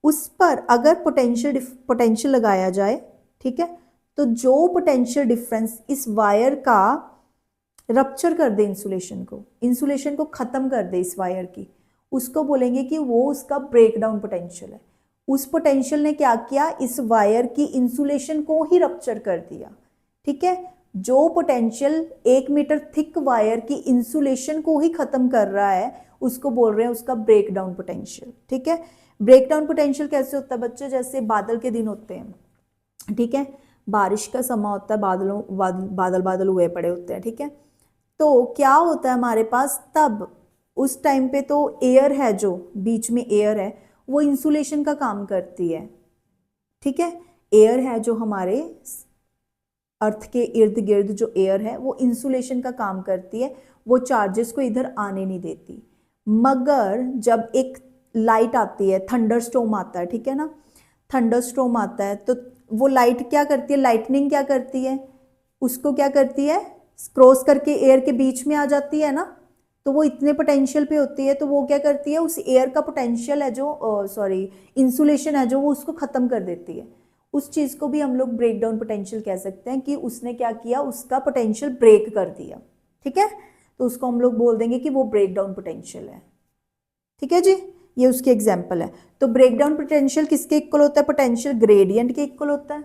उस पर अगर पोटेंशियल लगाया जाए, ठीक है, तो जो पोटेंशियल डिफरेंस इस वायर का रप्चर कर दे इंसुलेशन को खत्म कर दे इस वायर की, उसको बोलेंगे कि वो उसका ब्रेक डाउन पोटेंशियल है। उस पोटेंशियल ने क्या किया, इस वायर की इंसुलेशन को ही रप्चर कर दिया। ठीक है, जो पोटेंशियल 1 मीटर थिक वायर की इंसुलेशन को ही खत्म कर रहा है उसको बोल रहे हैं उसका ब्रेक डाउन पोटेंशियल। ठीक है, ब्रेक डाउन पोटेंशियल कैसे होता है बच्चे, जैसे बादल के दिन होते हैं, ठीक है, बारिश का समय होता है, बादल हुए पड़े होते हैं। ठीक है, तो क्या होता है हमारे पास, तब उस टाइम पे तो एयर है, जो बीच में एयर है वो इंसुलेशन का काम करती है। ठीक है, एयर है जो हमारे अर्थ के इर्द गिर्द जो एयर है वो इंसुलेशन का काम करती है, वो चार्जेस को इधर आने नहीं देती। मगर जब एक लाइट आती है, थंडरस्टॉर्म आता है, ठीक है ना, थंडरस्टॉर्म आता है तो वो लाइट क्या करती है, लाइटनिंग क्या करती है, उसको क्या करती है, क्रॉस करके एयर के बीच में आ जाती है ना, तो वो इतने पोटेंशियल पे होती है, तो वो क्या करती है, उस एयर का पोटेंशियल है जो इंसुलेशन है जो, वो उसको खत्म कर देती है। उस चीज को भी हम लोग ब्रेक डाउन पोटेंशियल कह सकते हैं कि उसने क्या किया, उसका पोटेंशियल ब्रेक कर दिया। ठीक है, तो उसको हम लोग बोल देंगे कि वो ब्रेक डाउन पोटेंशियल है। ठीक है जी, ये उसकी एग्जाम्पल है। तो ब्रेक डाउन पोटेंशियल किसके इक्वल होता है, पोटेंशियल ग्रेडियंट के इक्वल होता है,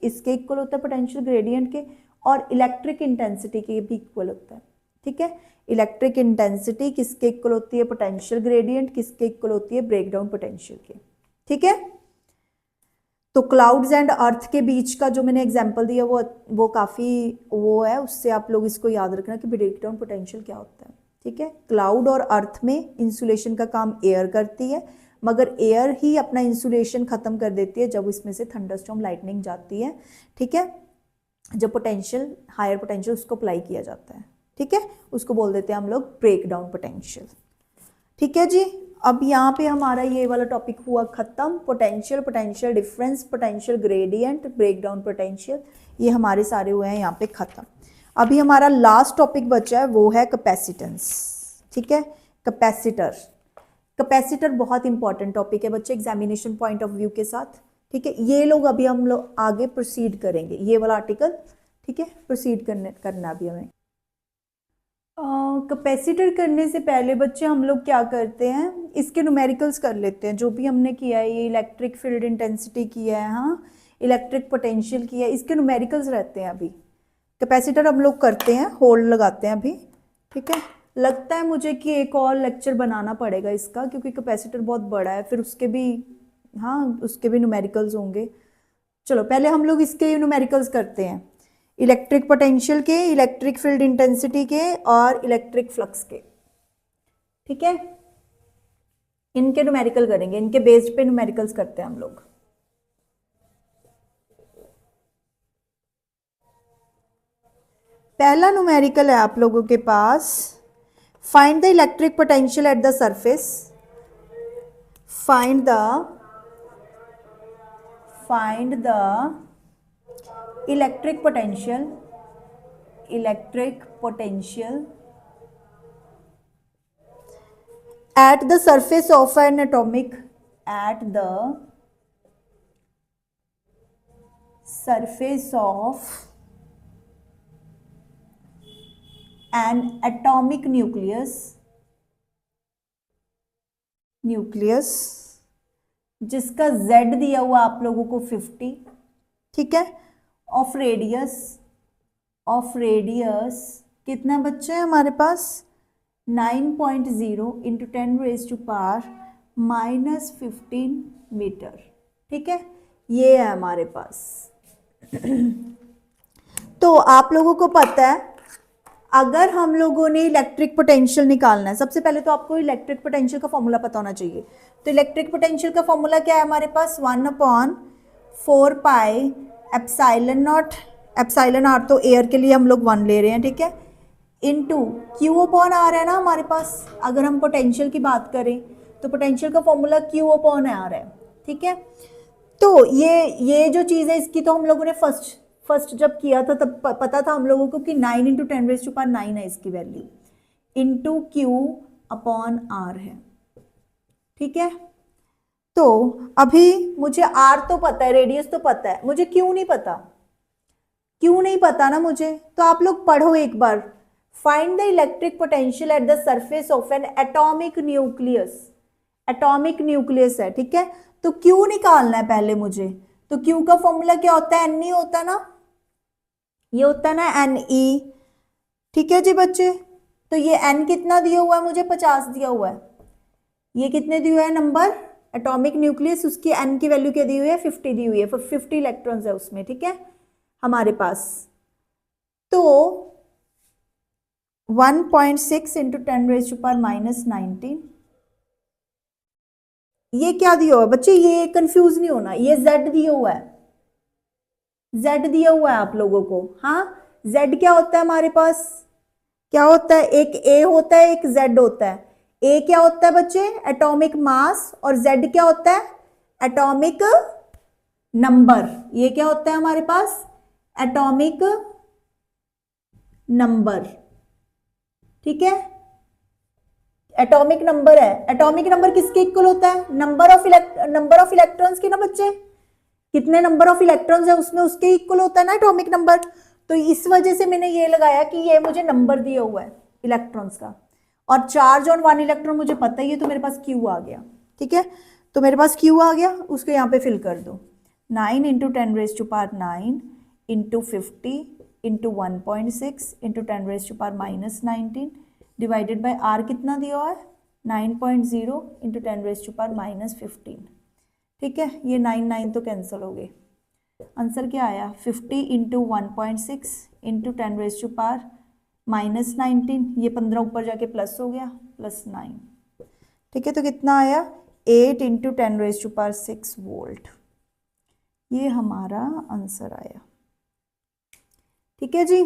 इसके इक्वल होता है पोटेंशियल ग्रेडियंट के, और इलेक्ट्रिक इंटेंसिटी के भी इक्वल होता है। ठीक है, इलेक्ट्रिक इंटेंसिटी किसके इक्वल होती है, पोटेंशियल ग्रेडियंट, किसके इक्वल होती है, ब्रेक डाउन पोटेंशियल के। ठीक है, तो क्लाउड्स एंड अर्थ के बीच का जो मैंने एग्जांपल दिया वो काफ़ी वो है, उससे आप लोग इसको याद रखना कि ब्रेक डाउन पोटेंशियल क्या होता है। ठीक है, क्लाउड और अर्थ में इंसुलेशन का काम एयर करती है, मगर एयर ही अपना इंसुलेशन खत्म कर देती है जब इसमें से थंडरस्टॉर्म लाइटनिंग जाती है। ठीक है, जब पोटेंशियल हायर पोटेंशियल उसको अप्लाई किया जाता है। ठीक है, उसको बोल देते हैं हम लोग ब्रेक डाउन पोटेंशियल। ठीक है जी, अब यहाँ पे हमारा ये वाला टॉपिक हुआ खत्म, potential, potential difference, potential gradient, break down potential, ये हमारे सारे हुए हैं यहाँ पे खत्म। अभी हमारा लास्ट टॉपिक बचा है वो है कैपेसिटेंस। ठीक है, कैपेसिटर, कैपेसिटर बहुत इंपॉर्टेंट टॉपिक है बच्चे एग्जामिनेशन पॉइंट ऑफ व्यू के साथ। ठीक है, ये लोग अभी हम लोग आगे प्रोसीड करेंगे ये वाला आर्टिकल। ठीक है, प्रोसीड करना अभी हमें। कैपेसिटर करने से पहले बच्चे हम लोग क्या करते हैं, इसके न्यूमेरिकल्स कर लेते हैं। जो भी हमने किया है, ये इलेक्ट्रिक फील्ड इंटेंसिटी किया है, हाँ, इलेक्ट्रिक पोटेंशियल किया है, इसके न्यूमेरिकल्स रहते हैं। अभी कैपेसिटर हम लोग करते हैं, होल्ड लगाते हैं अभी। ठीक है, लगता है मुझे कि एक और लेक्चर बनाना पड़ेगा इसका, क्योंकि कैपेसिटर बहुत बड़ा है, फिर उसके भी, हाँ, उसके भी न्यूमेरिकल्स होंगे। चलो पहले हम लोग इसके न्यूमेरिकल्स करते हैं, इलेक्ट्रिक पोटेंशियल के, इलेक्ट्रिक फील्ड इंटेंसिटी के और इलेक्ट्रिक फ्लक्स के। ठीक है, इनके न्यूमेरिकल करेंगे, इनके बेस्ड पे न्यूमेरिकल्स करते हैं हम लोग। पहला न्यूमेरिकल है आप लोगों के पास, find the electric potential at the surface, find the electric potential at the surface of an atomic nucleus जिसका Z दिया हुआ आप लोगों को 50, ठीक है, ऑफ रेडियस कितना बच्चे हैं हमारे पास, 9.0 इंटू 10⁻⁻15 मीटर। ठीक है, ये है हमारे पास। तो आप लोगों को पता है, अगर हम लोगों ने इलेक्ट्रिक पोटेंशियल निकालना है, सबसे पहले तो आपको इलेक्ट्रिक पोटेंशियल का फॉर्मूला पता होना चाहिए। तो इलेक्ट्रिक पोटेंशियल का फॉर्मूला क्या है हमारे पास, 1/4 pi epsilon naught, epsilon R तो एयर के लिए हम लोग 1 ले रहे हैं, ठीक है, इनटू Q अपॉन आर है ना हमारे पास। अगर हम पोटेंशियल की बात करें तो पोटेंशियल का फॉर्मूला Q अपॉन आर है। ठीक है, तो ये जो चीज़ है इसकी तो हम लोगों ने फर्स्ट जब किया था तब पता था हम लोगों को कि 9 इंटू 10⁻⁹ है इसकी value, into Q upon R है। ठीक है, तो अभी मुझे R तो पता है, रेडियस तो पता है, मुझे Q नहीं पता। क्यों नहीं पता ना मुझे, तो आप लोग पढ़ो एक बार। Find the electric potential at the surface of an atomic nucleus. Atomic nucleus है, ठीक है, तो क्यू निकालना है पहले मुझे। तो क्यू का फॉर्मूला क्या होता है, एन ई होता है ना, ये होता है ना एन ई। ठीक है जी बच्चे, तो ये एन कितना दिया हुआ है मुझे, 50 दिया हुआ है। ये कितने दिया हुआ है नंबर, एटॉमिक न्यूक्लियस, उसकी एन की वैल्यू क्या दी हुई है, 50 दी हुई है, 50 इलेक्ट्रॉन्स है उसमें, ठीक है हमारे पास। तो 1.6 इंटू 10⁻⁻⁹ ये क्या दिया हुआ है बच्चे, ये कंफ्यूज नहीं होना, ये z दिया हुआ है, z दिया हुआ है आप लोगों को। हाँ, z क्या होता है हमारे पास, क्या होता है, एक a होता है एक z होता है। a क्या होता है बच्चे, एटॉमिक मास, और z क्या होता है, एटॉमिक नंबर। ये क्या होता है हमारे पास, एटॉमिक नंबर, ठीक है, एटॉमिक नंबर है। एटॉमिक नंबर किसके इक्वल होता है, नंबर ऑफ इलेक्ट्रॉन्स के ना बच्चे, कितने नंबर ऑफ इलेक्ट्रॉन्स है उसमें, उसके इक्वल होता है ना एटॉमिक नंबर। तो इस वजह से मैंने ये लगाया कि ये मुझे नंबर दिया हुआ है इलेक्ट्रॉन्स का, और चार्ज ऑन 1 इलेक्ट्रॉन मुझे पता ही है, तो मेरे पास क्यू आ गया, ठीक है। तो मेरे पास क्यू आ गया, उसको यहाँ पे फिल कर दो, 9 into 10⁻⁹ into 50 into 1.6 into 10⁻⁻⁹ divided by R कितना दिया हुआ है, 9.0 इंटू 10⁻⁻15। ठीक है, ये 9 तो कैंसिल हो गए, आंसर क्या आया, 50 इंटू 1.6 इंटू 10⁻⁻⁹, ये 15 ऊपर जाके प्लस हो गया, +9। ठीक है, तो कितना आया, 8 इंटू 10⁻6 वोल्ट, ये हमारा आंसर आया। ठीक है जी,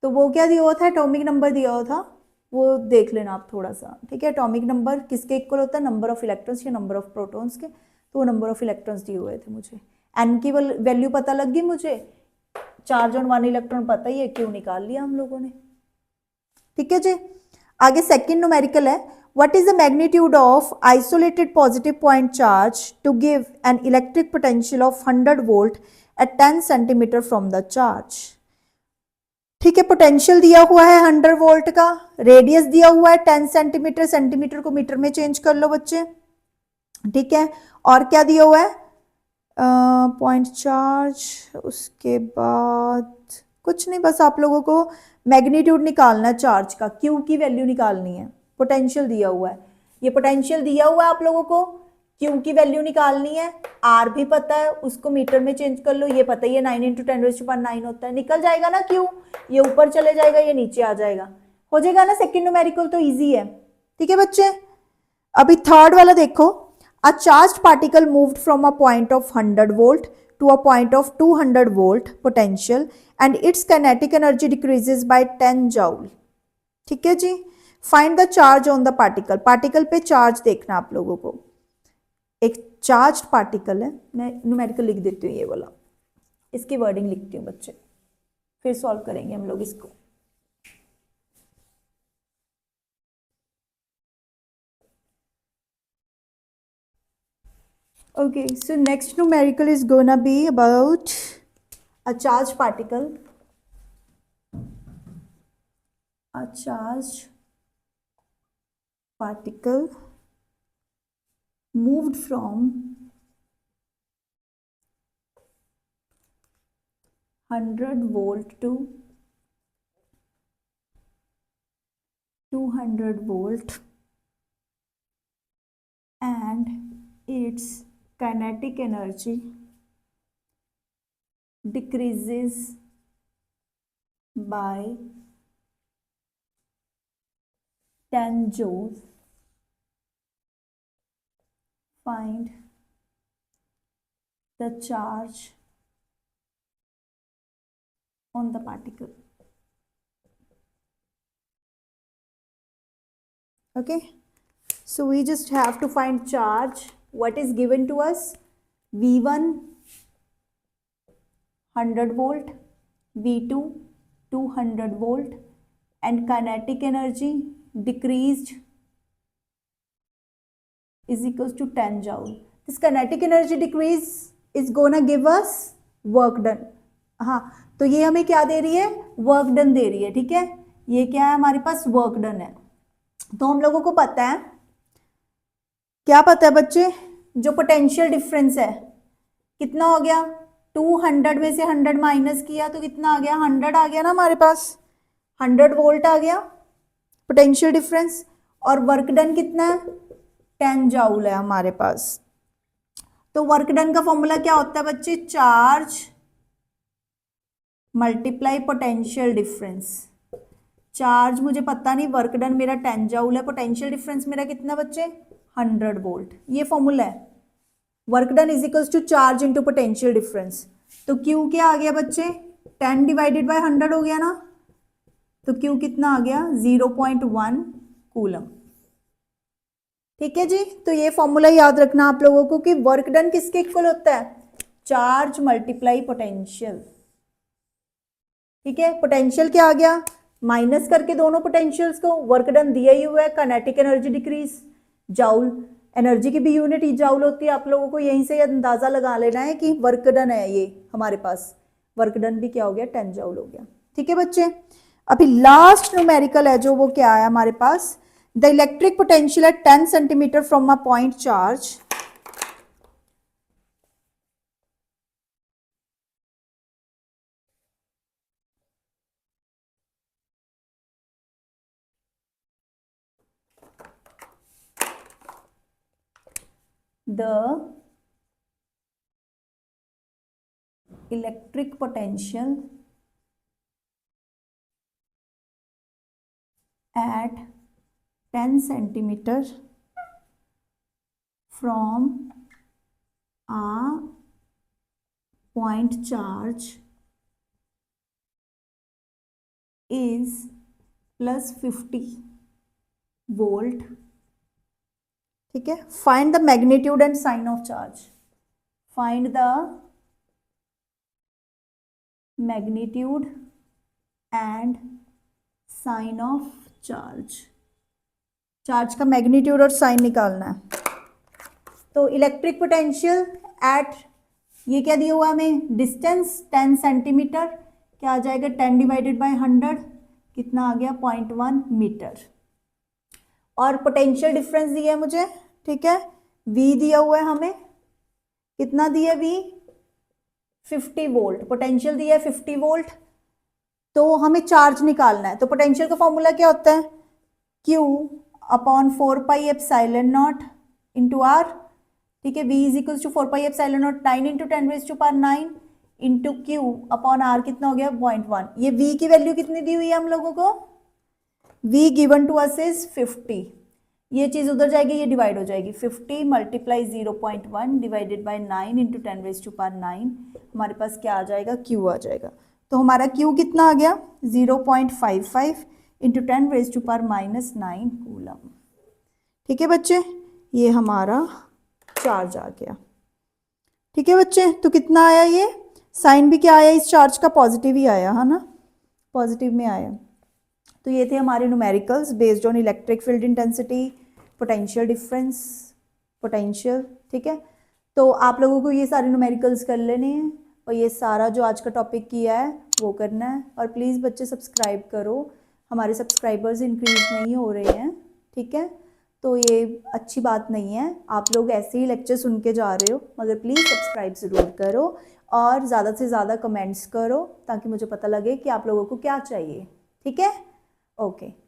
तो वो क्या दिया हुआ था, एटॉमिक नंबर दिया हुआ था, वो देख लेना आप थोड़ा सा, ठीक है। एटॉमिक नंबर किसके इक्वल होता है, नंबर ऑफ इलेक्ट्रॉन्स या नंबर ऑफ प्रोटॉन्स के, तो वो नंबर ऑफ इलेक्ट्रॉन्स दिए हुए थे मुझे। एन की वैल्यू पता लग गई मुझे, चार्ज ऑन 1 इलेक्ट्रॉन पता ही है, क्यों निकाल लिया हम लोगों ने। ठीक है जी, आगे सेकंड न्यूमेरिकल है, what is the magnitude of isolated positive point charge to give an electric potential of 100 volt at 10 centimetre from the charge. ठीक है, पोटेंशियल दिया हुआ है 100 वोल्ट का, रेडियस दिया हुआ है 10 सेंटीमीटर, सेंटीमीटर को मीटर में चेंज कर लो बच्चे, ठीक है। और क्या दिया हुआ है, पॉइंट चार्ज, उसके बाद कुछ नहीं, बस आप लोगों को मैग्नीट्यूड निकालना है चार्ज का, क्यू की वैल्यू निकालनी है, पोटेंशियल दिया हुआ है, ये पोटेंशियल दिया हुआ है आप लोगों को, क्यू की वैल्यू निकालनी है, आर भी पता है, उसको मीटर में चेंज कर लो, ये पता ही है 9 इंटू 10⁻⁹ होता है, निकल जाएगा ना क्यू, ये ऊपर चले जाएगा, ये नीचे आ जाएगा, हो जाएगा ना। सेकेंड न्यूमेरिकल तो ईजी है, ठीक है बच्चे। अभी थर्ड वाला देखो, a charged particle moved from a point of 100 volt to a point of 200 volt potential and its kinetic energy decreases by 10 joule। ठीक है जी, find the charge on the particle, particle पे चार्ज देखना आप लोगों को, एक चार्ज पार्टिकल है, मैं न्यूमेरिकल लिख देती हूँ ये वाला, इसकी वर्डिंग लिखती हूँ बच्चे, फिर सॉल्व करेंगे हम लोग इसको। Okay, so next numerical is gonna be about a charged particle. A charged particle moved from 100 volt to 200 volt and its kinetic energy decreases by 10 joules. Find the charge on the particle. Okay, so we just have to find charge. What is given to us? V1 100 volt, V2 200 volt, and kinetic energy decreased is equals to 10 joule. This kinetic energy decrease is gonna give us work done. हाँ, तो ये हमें क्या दे रही है, work done they रही है, ठीक है। ये क्या है हमारे पास, वर्क डन है। तो हम लोगों को पता है, क्या पता है बच्चे, जो पोटेंशियल डिफरेंस है कितना हो गया, 200 में से 100 माइनस किया तो कितना आ गया, 100 आ गया ना हमारे पास, 100 वोल्ट आ गया पोटेंशियल डिफरेंस। और वर्क डन कितना है, 10 जूल है हमारे पास। तो वर्क डन का फॉर्मूला क्या होता है बच्चे, charge multiply potential difference. Charge मुझे पता नहीं, वर्क डन मेरा 10 जूल है, पोटेंशियल डिफरेंस मेरा कितना बच्चे, 100 वोल्ट। ये फॉर्मूला है, work done is equals to charge into potential difference. तो क्यू क्या आ गया बच्चे, 10 डिवाइडेड बाय 100 हो गया ना, तो क्यू कितना आ गया, 0.1 कूलम। ठीक है जी, तो ये फॉर्मूला याद रखना आप लोगों को कि वर्क डन किसके इक्वल होता है, चार्ज मल्टीप्लाई पोटेंशियल। ठीक है, पोटेंशियल क्या आ गया, माइनस करके दोनों पोटेंशियल्स को, वर्क डन दिया ही हुआ है, kinetic energy decrease, joule, energy की भी यूनिट ही जाउल होती है। आप लोगों को यहीं से अंदाजा लगा लेना है कि वर्क डन है ये हमारे पास, वर्क डन भी क्या हो गया, 10 जाउल हो गया। ठीक है बच्चे, अभी लास्ट न्यूमेरिकल है जो, वो क्या है हमारे पास, the electric potential at 10 centimetre from a point charge the electric potential at 10 centimeter from a point charge is plus 50 volt. ठीक है, find the magnitude and sign of charge, find the magnitude and sign of charge. Charge का magnitude और sign निकालना है। तो electric potential eight, ये क्या दिया हुआ हमें, डिस्टेंस 10 सेंटीमीटर, क्या आ जाएगा 10 डिवाइडेड बाय 100, कितना आ गया 0.1 मीटर। और पोटेंशियल डिफरेंस दिया है मुझे, ठीक है, V दिया हुआ है हमें, कितना दिया है V, 50 वोल्ट, पोटेंशियल दिया है 50 वोल्ट। तो हमें चार्ज निकालना है, तो पोटेंशियल का फॉर्मूला क्या होता है, Q upon 4 pi epsilon naught into R. ठीक है, V is equal to 4 pi epsilon naught 9 into 10 raise to power 9 into Q upon R, कितना हो गया 0.1। ये V की वैल्यू कितनी दी हुई है हम लोगों को, V given to us is 50। ये चीज उधर जाएगी, ये डिवाइड हो जाएगी, 50 multiply 0.1 divided by 9 into 10 raise to power 9, हमारे पास क्या आ जाएगा, Q आ जाएगा। तो हमारा Q कितना आ गया, 0.55 into 10 raise to power -9 coulomb. ठीक है बच्चे, ये हमारा चार्ज आ गया। ठीक है बच्चे, तो कितना आया, ये साइन भी क्या आया इस चार्ज का, पॉजिटिव ही आया है ना, पॉजिटिव में आया। तो ये थे हमारे numericals based on electric field intensity, potential difference, potential. ठीक है, तो आप लोगों को ये सारे न्यूमेरिकल्स कर लेने हैं, और ये सारा जो आज का टॉपिक किया है वो करना है। और प्लीज़ बच्चे सब्सक्राइब करो, हमारे सब्सक्राइबर्स इंक्रीज नहीं हो रहे हैं। ठीक है, तो ये अच्छी बात नहीं है, आप लोग ऐसे ही लेक्चर सुन के जा रहे हो, मगर प्लीज़ सब्सक्राइब ज़रूर करो और ज़्यादा से ज़्यादा कमेंट्स करो, ताकि मुझे पता लगे कि आप लोगों को क्या चाहिए। ठीक है, ओके।